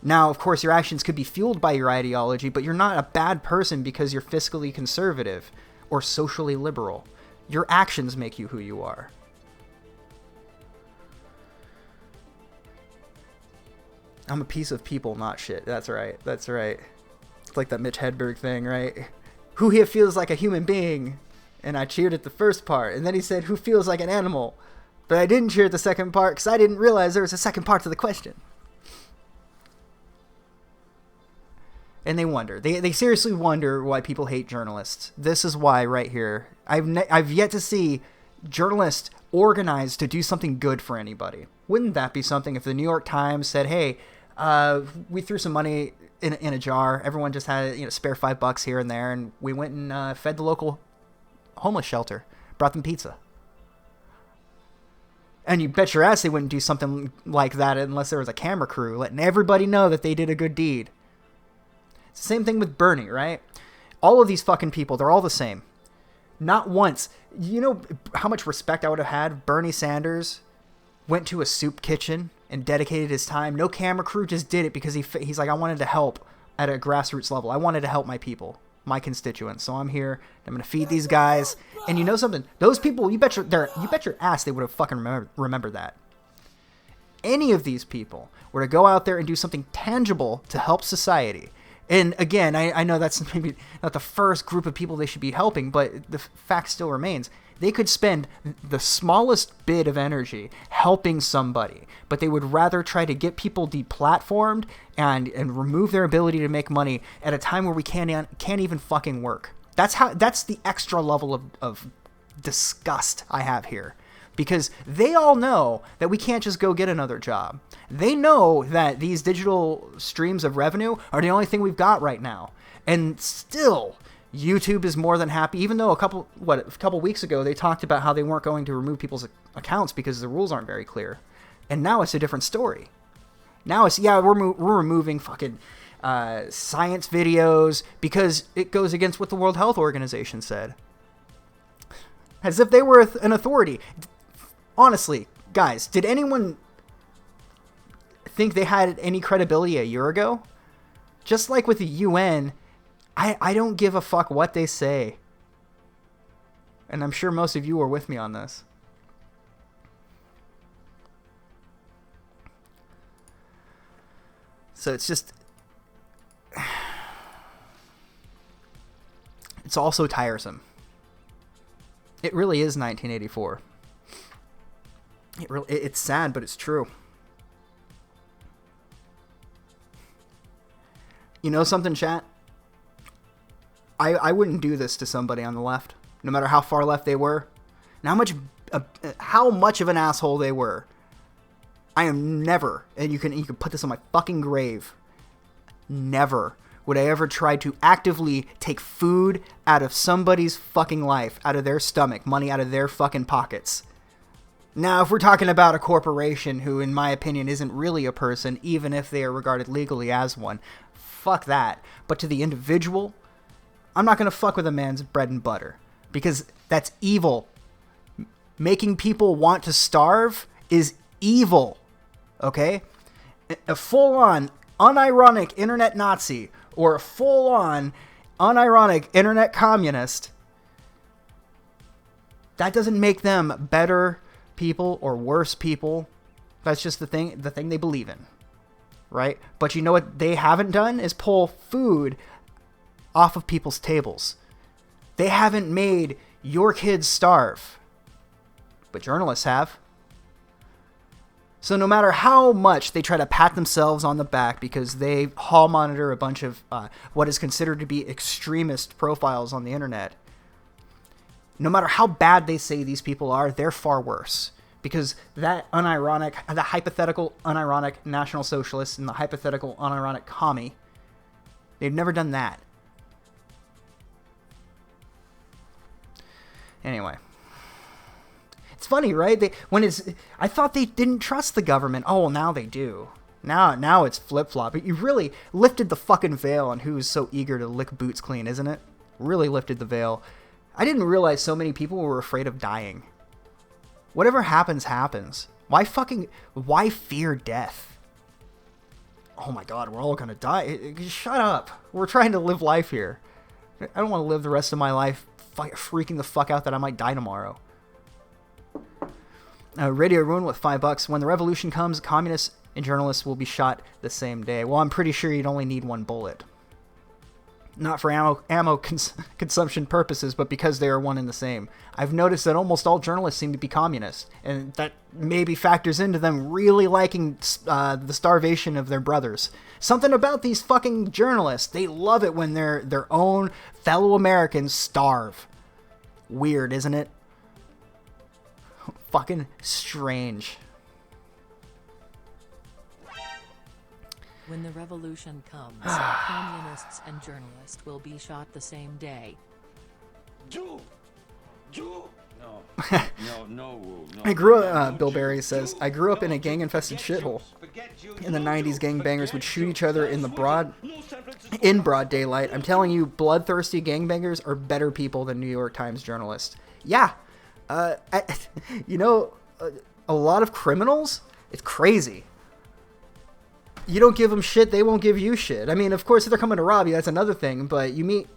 Now, of course, your actions could be fueled by your ideology, but you're not a bad person because you're fiscally conservative or socially liberal. Your actions make you who you are. I'm a piece of people, not shit. That's right. That's right. It's like that Mitch Hedberg thing, right? Who here feels like a human being? And I cheered at the first part. And then he said, who feels like an animal? But I didn't cheer at the second part because I didn't realize there was a second part to the question. And they wonder. They seriously wonder why people hate journalists. This is why right here. I've yet to see journalists organized to do something good for anybody. Wouldn't that be something if the New York Times said, hey, We threw some money in a jar. Everyone just had spare $5 here and there, and we went and fed the local homeless shelter. Brought them pizza. And you bet your ass they wouldn't do something like that unless there was a camera crew letting everybody know that they did a good deed. It's the same thing with Bernie, right? All of these fucking people, they're all the same. Not once. You know how much respect I would have had if Bernie Sanders went to a soup kitchen and dedicated his time. No camera crew, just did it because he's like, I wanted to help at a grassroots level. I wanted to help my people, my constituents. So I'm here. I'm going to feed these guys. And you know something? Those people, you bet your ass they would have fucking remembered that. Any of these people were to go out there and do something tangible to help society. And again, I know that's maybe not the first group of people they should be helping, but the fact still remains. They could spend the smallest bit of energy helping somebody, but they would rather try to get people deplatformed and remove their ability to make money at a time where we can't even fucking work. That's the extra level of disgust I have here. Because they all know that we can't just go get another job. They know that these digital streams of revenue are the only thing we've got right now. And still, YouTube is more than happy, even though a couple weeks ago they talked about how they weren't going to remove people's accounts because the rules aren't very clear. And now it's a different story. Now it's, we're removing fucking science videos because it goes against what the World Health Organization said. As if they were an authority. Honestly, guys, did anyone think they had any credibility a year ago? Just like with the UN, I don't give a fuck what they say. And I'm sure most of you are with me on this. So it's just... It's also tiresome. It really is 1984. It's sad, but it's true. You know something, chat? I wouldn't do this to somebody on the left, no matter how far left they were, and how much of an asshole they were. I am never, and you can put this on my fucking grave, never would I ever try to actively take food out of somebody's fucking life, out of their stomach, money out of their fucking pockets. Now, if we're talking about a corporation who, in my opinion, isn't really a person, even if they are regarded legally as one, fuck that. But to the individual, I'm not going to fuck with a man's bread and butter. Because that's evil. Making people want to starve is evil. Okay? A full-on, unironic internet Nazi, or a full-on, unironic internet communist, that doesn't make them better people or worse people. That's just the thing they believe in, right? But you know what they haven't done is pull food off of people's tables. They haven't made your kids starve, but journalists have. So no matter how much they try to pat themselves on the back because they hall monitor a bunch of what is considered to be extremist profiles on the internet, no matter how bad they say these people are, they're far worse. Because the hypothetical unironic National Socialist and the hypothetical unironic commie, they've never done that. Anyway. It's funny, right? I thought they didn't trust the government. Oh, well, now they do. Now it's flip-flop. But you really lifted the fucking veil on who's so eager to lick boots clean, isn't it? Really lifted the veil. I didn't realize so many people were afraid of dying. Whatever happens, happens. Why fear death? Oh my god, we're all gonna die. Shut up. We're trying to live life here. I don't want to live the rest of my life freaking the fuck out that I might die tomorrow. Radio Ruin with $5. When the revolution comes, communists and journalists will be shot the same day. Well, I'm pretty sure you'd only need one bullet. Not for ammo consumption purposes, but because they are one and the same. I've noticed that almost all journalists seem to be communists, and that maybe factors into them really liking the starvation of their brothers. Something about these fucking journalists, they love it when their own fellow Americans starve. Weird, isn't it? Fucking strange. When the revolution comes, communists and journalists will be shot the same day. Jew! No. I grew up, Bill Berry says, I grew up in a gang-infested shithole. In the 90s, gangbangers would shoot each other in broad daylight. I'm telling you, bloodthirsty gangbangers are better people than New York Times journalists. Yeah. A lot of criminals, it's crazy. You don't give them shit, they won't give you shit. I mean, of course, if they're coming to rob you, that's another thing, but you meet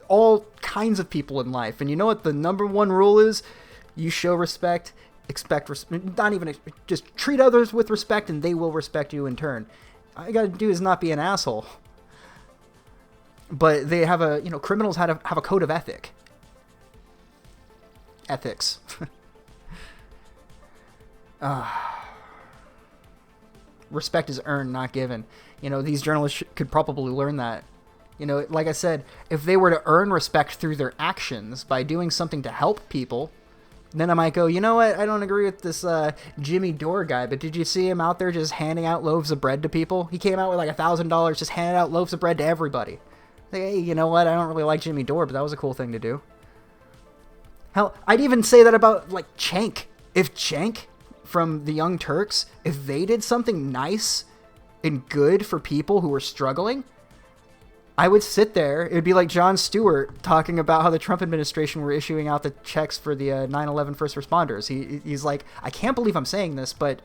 all kinds of people in life. And you know what the number one rule is? You show respect, just treat others with respect, and they will respect you in turn. All you gotta do is not be an asshole. But they have criminals have a code of ethics. Respect is earned, not given. These journalists could probably learn that. Like I said, if they were to earn respect through their actions by doing something to help people, then I might go, you know what, I don't agree with this Jimmy Dore guy, but did you see him out there just handing out loaves of bread to people? He came out with like $1,000, just handed out loaves of bread to everybody. Like, hey, you know what, I don't really like Jimmy Dore, but that was a cool thing to do. Hell, I'd even say that about, like, Cenk. If Cenk from the Young Turks, if they did something nice and good for people who were struggling, I would sit there. It would be like Jon Stewart talking about how the Trump administration were issuing out the checks for the 9/11 first responders. He's like, I can't believe I'm saying this, but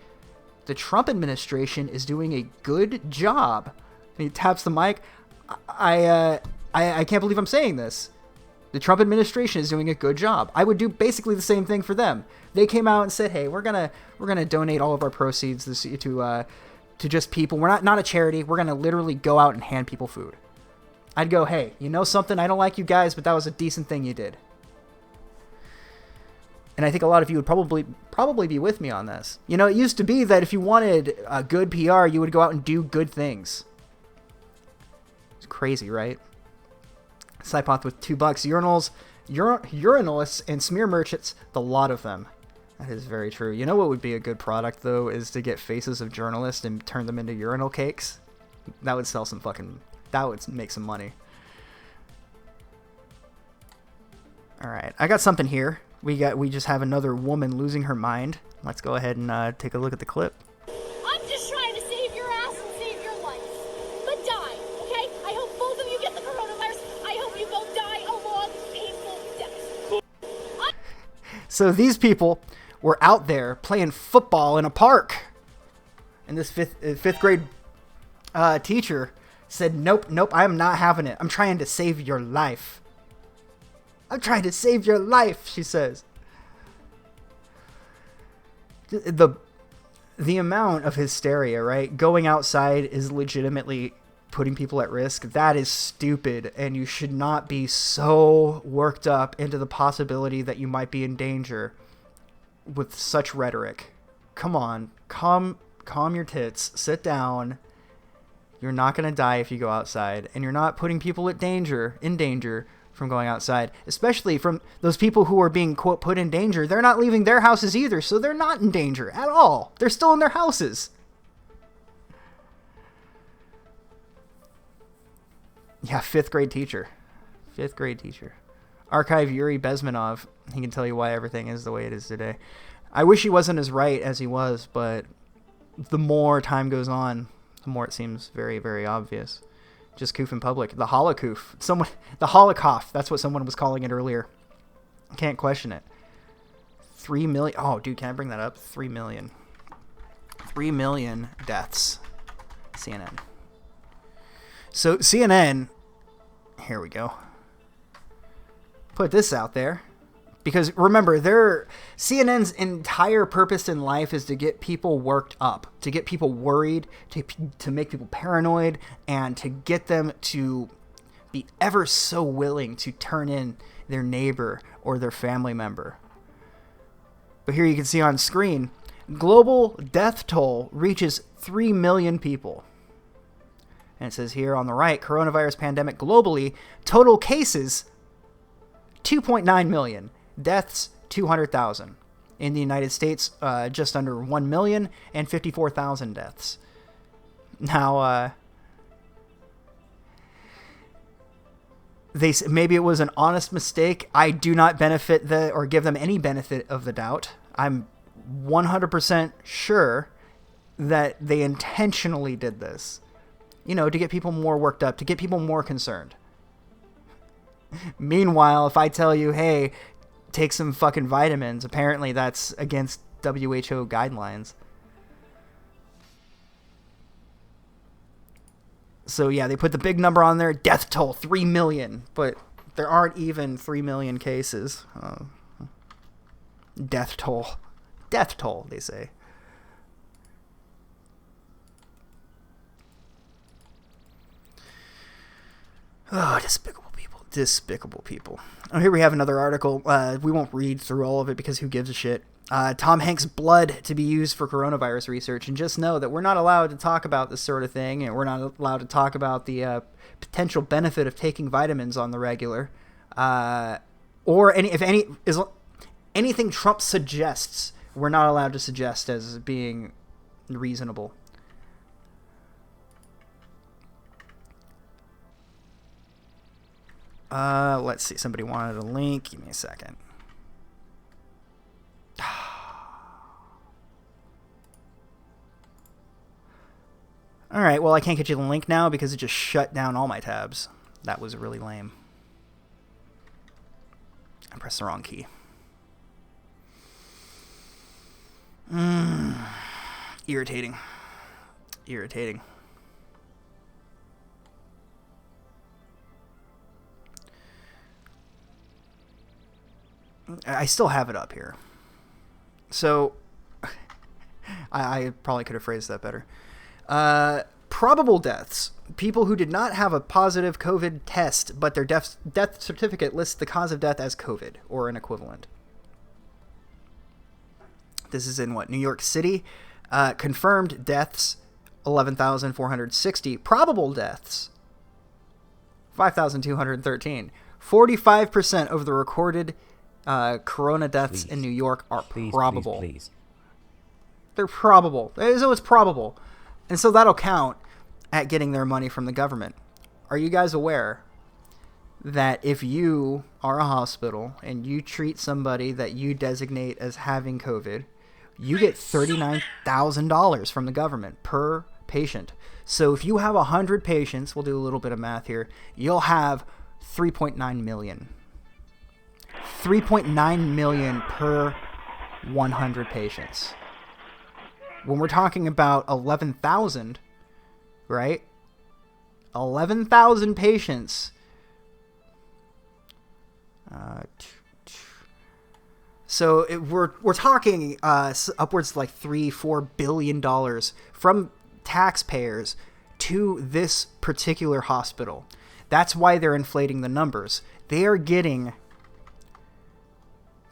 the Trump administration is doing a good job. And he taps the mic. I can't believe I'm saying this. The Trump administration is doing a good job. I would do basically the same thing for them. They came out and said, hey, we're gonna donate all of our proceeds to just people. We're not a charity. We're gonna literally go out and hand people food. I'd go, hey, you know something? I don't like you guys, but that was a decent thing you did. And I think a lot of you would probably be with me on this. It used to be that if you wanted a good PR, you would go out and do good things. It's crazy, right? Cypoth with $2. Urinalists and smear merchants, the lot of them. That is very true. You know what would be a good product, though, is to get faces of journalists and turn them into urinal cakes. That would sell that would make some money. All right, I got something here. We just have another woman losing her mind. Let's go ahead and take a look at the clip. I'm just trying to save your ass and save your life. But die, okay? I hope both of you get the coronavirus. I hope you both die a long, painful death. So these people were out there playing football in a park, and this fifth grade teacher said, nope, I am not having it. I'm trying to save your life. I'm trying to save your life, she says. The amount of hysteria, right? Going outside is legitimately putting people at risk. That is stupid, and you should not be so worked up into the possibility that you might be in danger with such rhetoric. Come on, calm your tits, sit down. You're not going to die if you go outside, and you're not putting people in danger from going outside, especially from those people who are being, quote, put in danger. They're not leaving their houses either, so they're not in danger at all. They're still in their houses. Yeah, fifth grade teacher. Archive Yuri Bezmenov. He can tell you why everything is the way it is today. I wish he wasn't as right as he was, but the more time goes on, the more it seems very, very obvious. Just coof in public. The holocoof. The holocaust. That's what someone was calling it earlier. Can't question it. 3 million. Oh, dude, can I bring that up? 3 million. 3 million deaths. CNN. So CNN, here we go. Put this out there. Because remember, CNN's entire purpose in life is to get people worked up, to get people worried, to make people paranoid, and to get them to be ever so willing to turn in their neighbor or their family member. But here you can see on screen, global death toll reaches 3 million people. And it says here on the right, coronavirus pandemic globally, total cases, 2.9 million. Deaths, 200,000. In the United States, just under 1 million and 54,000 deaths. Now, maybe it was an honest mistake. I do not benefit or give them any benefit of the doubt. I'm 100% sure that they intentionally did this, to get people more worked up, to get people more concerned. Meanwhile, if I tell you, hey, take some fucking vitamins, apparently that's against WHO guidelines. So yeah, they put the big number on there, death toll, 3 million, but there aren't even 3 million cases. Death toll, they say. Oh, despicable people. Oh, here we have another article. We won't read through all of it because who gives a shit. Tom Hanks' blood to be used for coronavirus research. And just know that we're not allowed to talk about this sort of thing, and we're not allowed to talk about the potential benefit of taking vitamins on the regular. Or anything Trump suggests, we're not allowed to suggest as being reasonable. Let's see. Somebody wanted a link. Give me a second. All right. Well, I can't get you the link now because it just shut down all my tabs. That was really lame. I pressed the wrong key. Irritating. I still have it up here. So, I probably could have phrased that better. Probable deaths. People who did not have a positive COVID test, but their death certificate lists the cause of death as COVID or an equivalent. This is in New York City. Confirmed deaths, 11,460. Probable deaths, 5,213. 45% of the recorded corona deaths in New York are probable. Please. They're probable. So it's probable. And so that'll count at getting their money from the government. Are you guys aware that if you are a hospital and you treat somebody that you designate as having COVID, you get $39,000 from the government per patient? So if you have 100 patients, we'll do a little bit of math here, you'll have 3.9 million. 3.9 million per 100 patients. When we're talking about 11,000, right? 11,000 patients. So we're talking upwards of like $3-4 billion from taxpayers to this particular hospital. That's why they're inflating the numbers. They are getting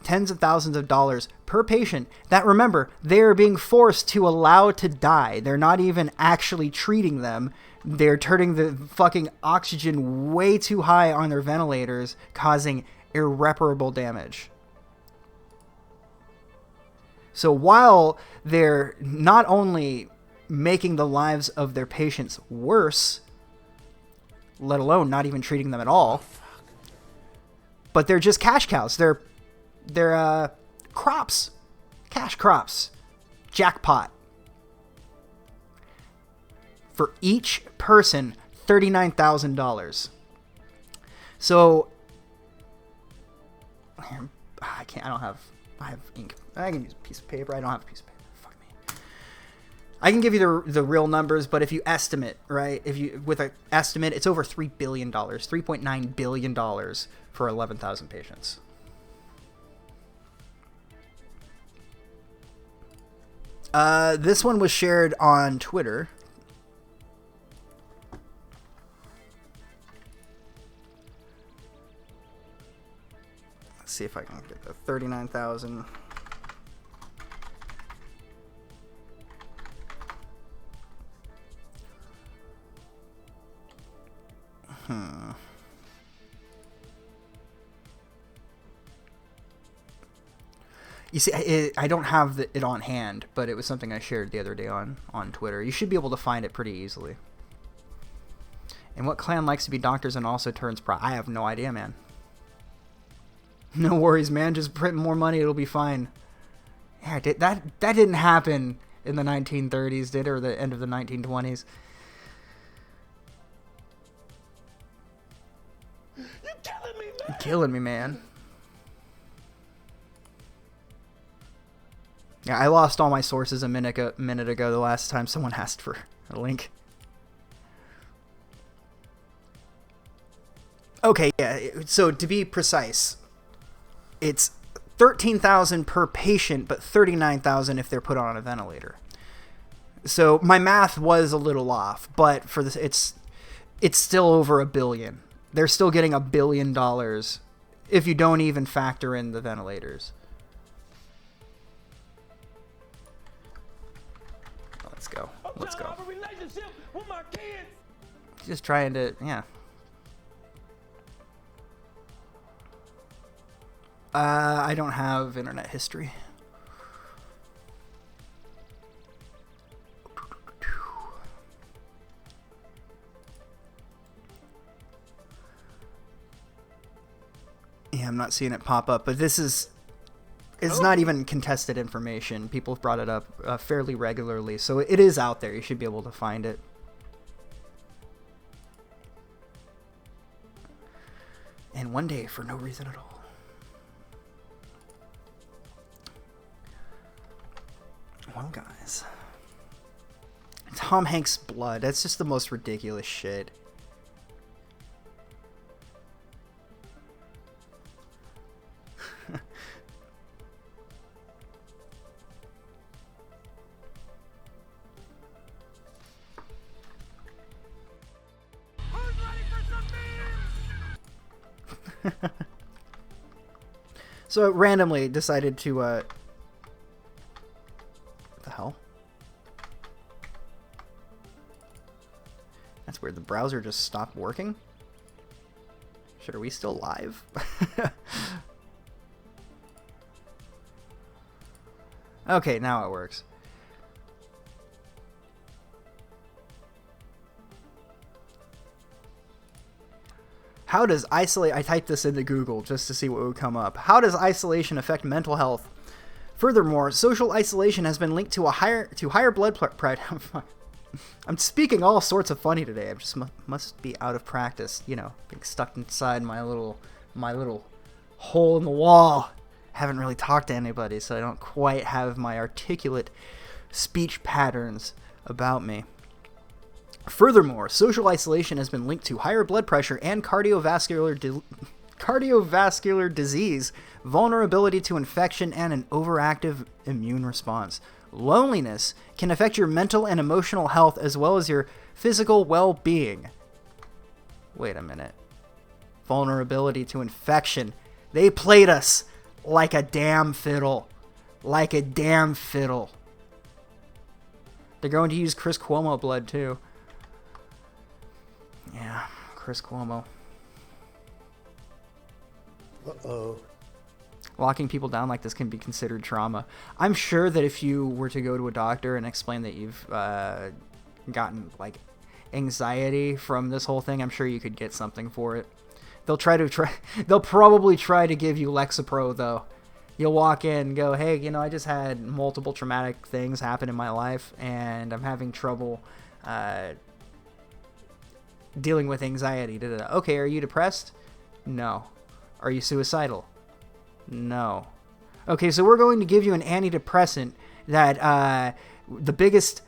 tens of thousands of dollars per patient that, remember, they're being forced to allow to die. They're not even actually treating them. They're turning the fucking oxygen way too high on their ventilators, causing irreparable damage. So while they're not only making the lives of their patients worse, let alone not even treating them at all, but they're just cash cows. They're crops, cash crops, jackpot. For each person, $39,000. So I have ink. I can use a piece of paper. I don't have a piece of paper. Fuck me. I can give you the real numbers, but if you estimate, right? With an estimate, it's over $3 billion, $3.9 billion for 11,000 patients. This one was shared on Twitter. Let's see if I can get the 39,000. You see, I don't have it on hand, but it was something I shared the other day on Twitter. You should be able to find it pretty easily. And what clan likes to be doctors and also turns pro? I have no idea, man. No worries, man. Just print more money. It'll be fine. Yeah, that didn't happen in the 1930s, did it? Or the end of the 1920s? You're killing me, man. You're killing me, man. Yeah, I lost all my sources a minute ago the last time someone asked for a link. Okay, yeah, so to be precise, it's $13,000 per patient, but $39,000 if they're put on a ventilator. So my math was a little off, but for this, it's still over $1 billion. They're still getting $1 billion if you don't even factor in the ventilators. Let's go. Let's go. Just trying to, yeah. I don't have internet history. Yeah, I'm not seeing it pop up, but it's not even contested information. People have brought it up fairly regularly, so it is out there. You should be able to find it. And one day, for no reason at all. Well, guys. Tom Hanks' blood. That's just the most ridiculous shit. So it randomly decided to what the hell? That's weird. The browser just stopped working. Shit, are we still live? Okay, now it works. How does isolate... I typed this into Google just to see what would come up. How does isolation affect mental health? Furthermore, social isolation has been linked to higher blood pressure. I'm speaking all sorts of funny today. I just must be out of practice, you know, being stuck inside my little hole in the wall. Haven't really talked to anybody, so I don't quite have my articulate speech patterns about me. Furthermore, social isolation has been linked to higher blood pressure and cardiovascular disease, vulnerability to infection, and an overactive immune response. Loneliness can affect your mental and emotional health as well as your physical well-being. Wait a minute. Vulnerability to infection. They played us like a damn fiddle. Like a damn fiddle. They're going to use Chris Cuomo blood, too. Yeah, Chris Cuomo. Uh-oh. Locking people down like this can be considered trauma. I'm sure that if you were to go to a doctor and explain that you've gotten like anxiety from this whole thing, I'm sure you could get something for it. They'll probably try to give you Lexapro though. You'll walk in and go, hey, you know, I just had multiple traumatic things happen in my life and I'm having trouble dealing with anxiety. Okay, are you depressed? No. Are you suicidal? No. Okay, so we're going to give you an antidepressant that the biggest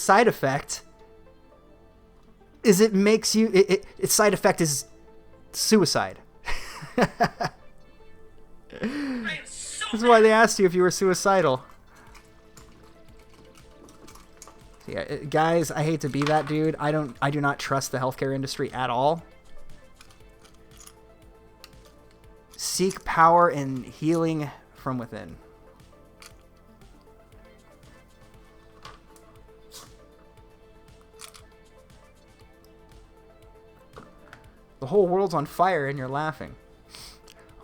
side effect is it makes you its side effect is suicide. That's why they asked you if you were suicidal. Yeah, guys, I hate to be that dude. I do not trust the healthcare industry at all. Seek power and healing from within. The whole world's on fire and you're laughing.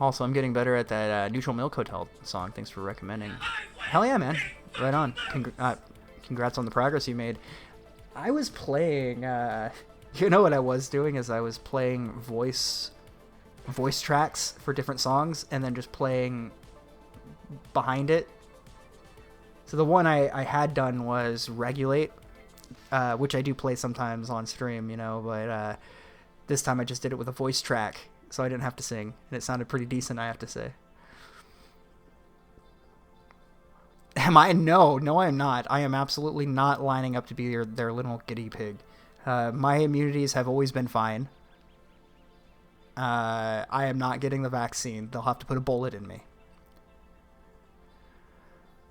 Also, I'm getting better at that Neutral Milk Hotel song. Thanks for recommending. Hell yeah, man. Right on. Congrats on the progress you made. I was playing, you know what I was doing is I was playing voice tracks for different songs and then just playing behind it. So the one I had done was Regulate, which I do play sometimes on stream, you know, but this time I just did it with a voice track, so I didn't have to sing, and it sounded pretty decent, I have to say. Am I? No, I am not. I am absolutely not lining up to be their little guinea pig. My immunities have always been fine. I am not getting the vaccine. They'll have to put a bullet in me.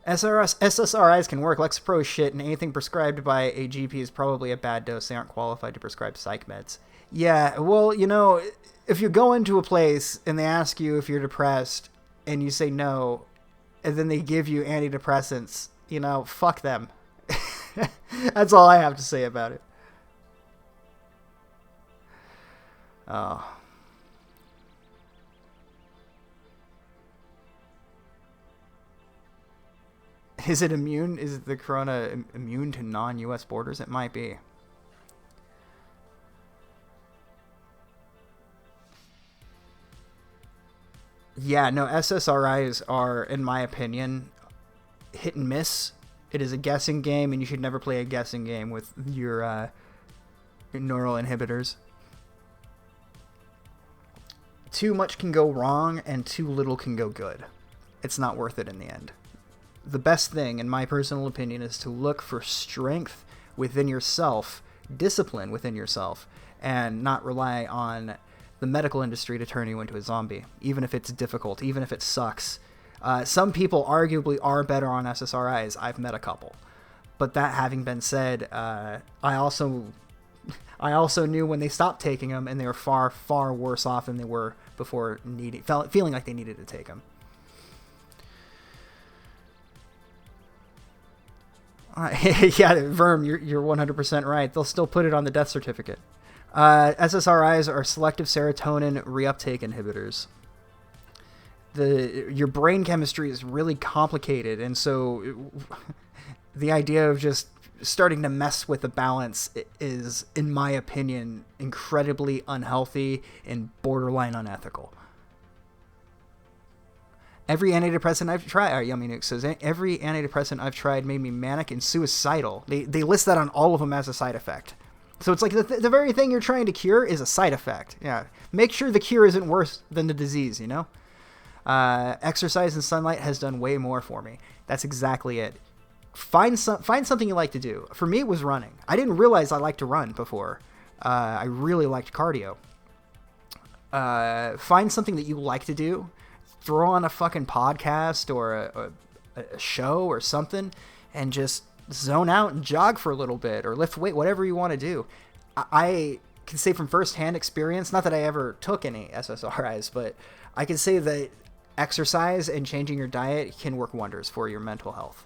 SSRIs can work. Lexapro is shit, and anything prescribed by a GP is probably a bad dose. They aren't qualified to prescribe psych meds. Yeah, well, you know, if you go into a place and they ask you if you're depressed and you say no, and then they give you antidepressants, you know, fuck them. That's all I have to say about it. Oh. Is it immune? Is the corona immune to non-US borders? It might be. Yeah, no, SSRIs are, in my opinion, hit and miss. It is a guessing game, and you should never play a guessing game with your neural inhibitors. Too much can go wrong, and too little can go good. It's not worth it in the end. The best thing, in my personal opinion, is to look for strength within yourself, discipline within yourself, and not rely on the medical industry to turn you into a zombie, even if it's difficult, even if it sucks. Some people arguably are better on SSRIs. I've met a couple. But that having been said, I also knew when they stopped taking them, and they were far, far worse off than they were before feeling like they needed to take them. Yeah, Verm, you're 100% right. They'll still put it on the death certificate. SSRIs are selective serotonin reuptake inhibitors. Your brain chemistry is really complicated, and so the idea of just starting to mess with the balance is, in my opinion, incredibly unhealthy and borderline unethical. Every antidepressant I've tried, Yummy Nuke says, every antidepressant I've tried made me manic and suicidal. They list that on all of them as a side effect. So it's like the very thing you're trying to cure is a side effect. Yeah, make sure the cure isn't worse than the disease, you know? Exercise and sunlight has done way more for me. That's exactly it. Find something you like to do. For me, it was running. I didn't realize I liked to run before. I really liked cardio. Find something that you like to do. Throw on a fucking podcast or a show or something and just zone out and jog for a little bit or lift weight, whatever you want to do. I can say from firsthand experience, not that I ever took any SSRIs, but I can say that exercise and changing your diet can work wonders for your mental health.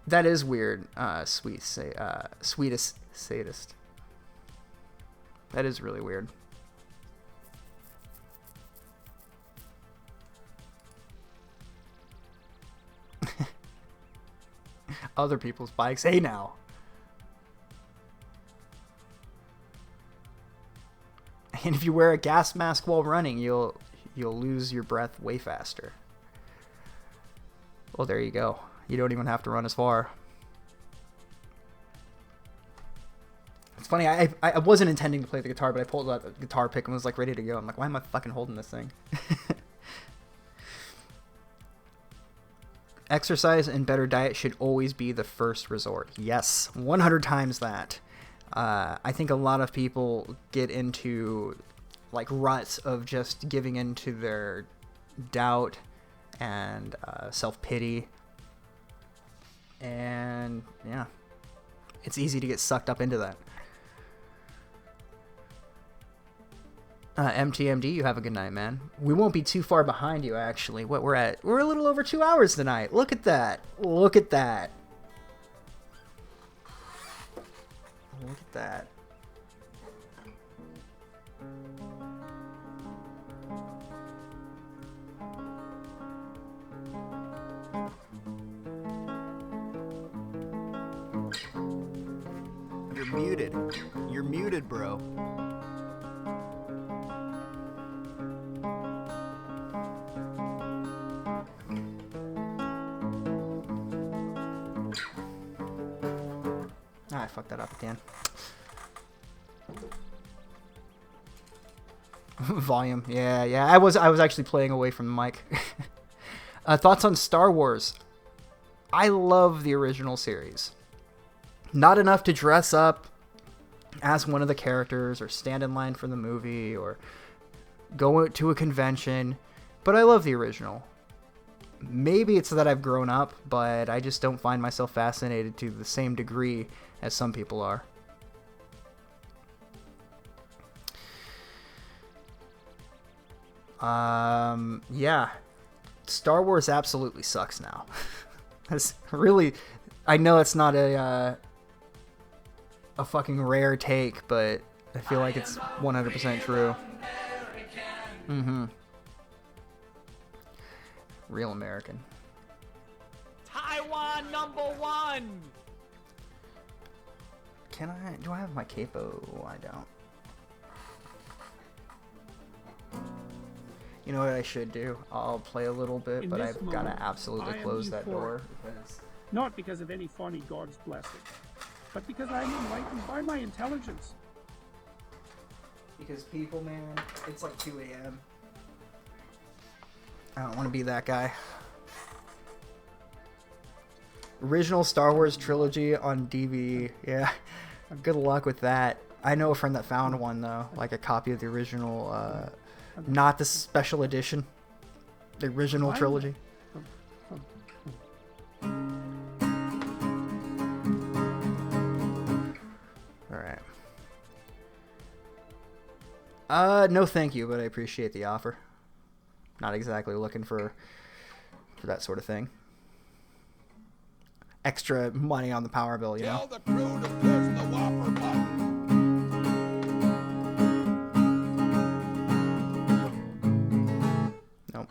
That is weird, sweetest sadist. That is really weird. Other people's bikes. Hey now. And if you wear a gas mask while running, you'll lose your breath way faster. Well, there you go. You don't even have to run as far. It's funny, I wasn't intending to play the guitar, but I pulled out the guitar pick and was like ready to go. I'm like, why am I fucking holding this thing? Exercise and better diet should always be the first resort. Yes, 100 times that. I think a lot of people get into like ruts of just giving into their doubt and self-pity. And yeah, it's easy to get sucked up into that. MTMD, you have a good night, man. We won't be too far behind you, actually. We're a little over 2 hours tonight. Look at that. Look at that. Look at that. You're muted. You're muted, bro. I fucked that up again. Volume. Yeah. I was actually playing away from the mic. Thoughts on Star Wars? I love the original series. Not enough to dress up as one of the characters or stand in line for the movie or go to a convention, but I love the original. Maybe it's that I've grown up, but I just don't find myself fascinated to the same degree as some people are. Yeah. Star Wars absolutely sucks now. That's really, I know it's not a fucking rare take, but I feel like it's 100% true. Mm-hmm. Real American. Taiwan #1. Do I have my capo? I don't. You know what I should do? I'll play a little bit, but I've got to absolutely close that door. Not because of any funny God's blessing, but because I'm enlightened by my intelligence. Because people, man, it's like 2 a.m. I don't want to be that guy. Original Star Wars trilogy on DVD. Yeah, good luck with that. I know a friend that found one, though, like a copy of the original, not the special edition, the original trilogy. Alright. No thank you, but I appreciate the offer. Not exactly looking for that sort of thing. Extra money on the power bill, you know? Tell the crew to push the whopper button. Nope.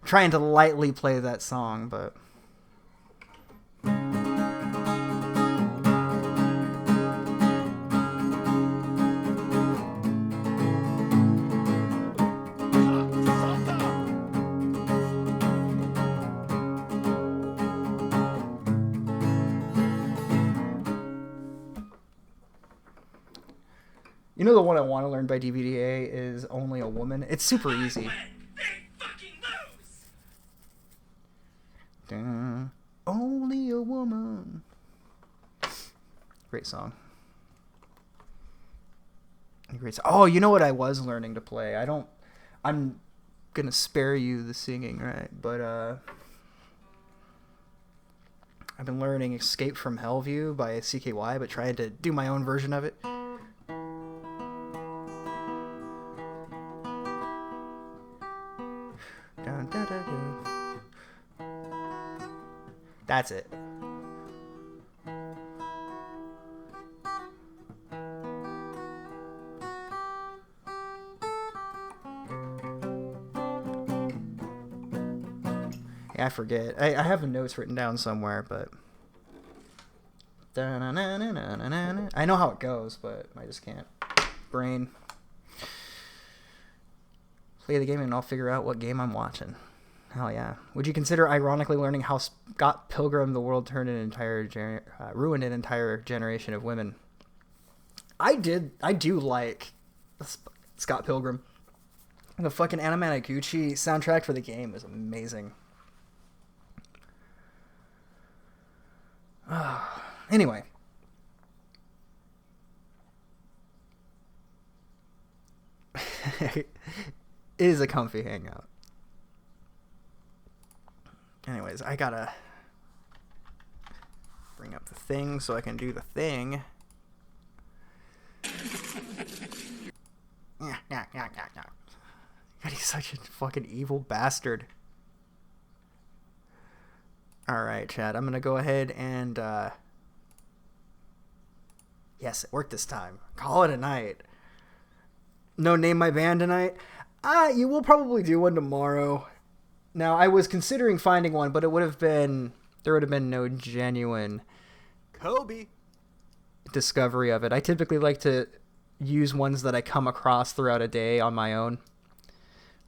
Trying to lightly play that song, but you know the one I want to learn by DVDA is Only a Woman. It's super easy. Only a woman. Great song. Great song. Oh, you know what I was learning to play? I'm gonna spare you the singing, right? But I've been learning Escape from Hellview by CKY, but trying to do my own version of it. Dun, dun, dun, dun. That's it. Yeah, I forget. I have the notes written down somewhere, but I know how it goes, but I just can't. Brain. Play the game and I'll figure out what game I'm watching. Hell yeah. Would you consider ironically learning how Scott Pilgrim the world turned ruined an entire generation of women? I do like Scott Pilgrim. The fucking Anamanaguchi soundtrack for the game is amazing. Anyway. It is a comfy hangout. Anyways, I gotta bring up the thing so I can do the thing. God, he's such a fucking evil bastard. Alright, Chad, I'm gonna go ahead and, yes, it worked this time. Call it a night. No name my band tonight? You will probably do one tomorrow. Now, I was considering finding one, but there would have been no genuine Kobe discovery of it. I typically like to use ones that I come across throughout a day on my own.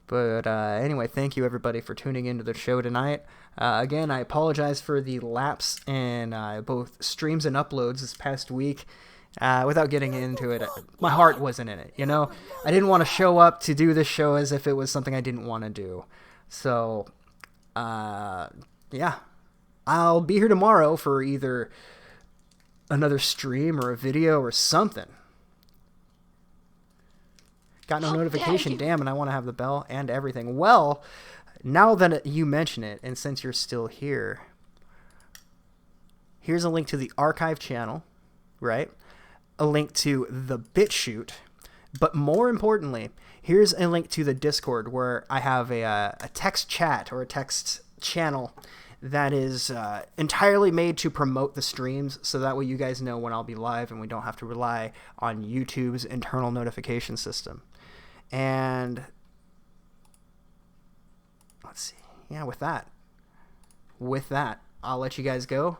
But anyway, thank you everybody for tuning into the show tonight. Again, I apologize for the lapse in both streams and uploads this past week. Without getting into it, my heart wasn't in it, you know? I didn't want to show up to do this show as if it was something I didn't want to do. So, yeah. I'll be here tomorrow for either another stream or a video or something. Got no notification, damn, and I want to have the bell and everything. Well, now that you mention it, and since you're still here, here's a link to the archive channel, right? A link to the Bitchute, but more importantly, here's a link to the Discord where I have a text chat or a text channel that is entirely made to promote the streams, so that way you guys know when I'll be live and we don't have to rely on YouTube's internal notification system. And let's see. Yeah, with that, I'll let you guys go.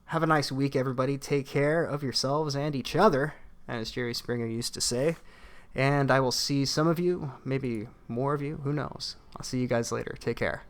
Have a nice week, everybody. Take care of yourselves and each other, as Jerry Springer used to say. And I will see some of you, maybe more of you, who knows. I'll see you guys later. Take care.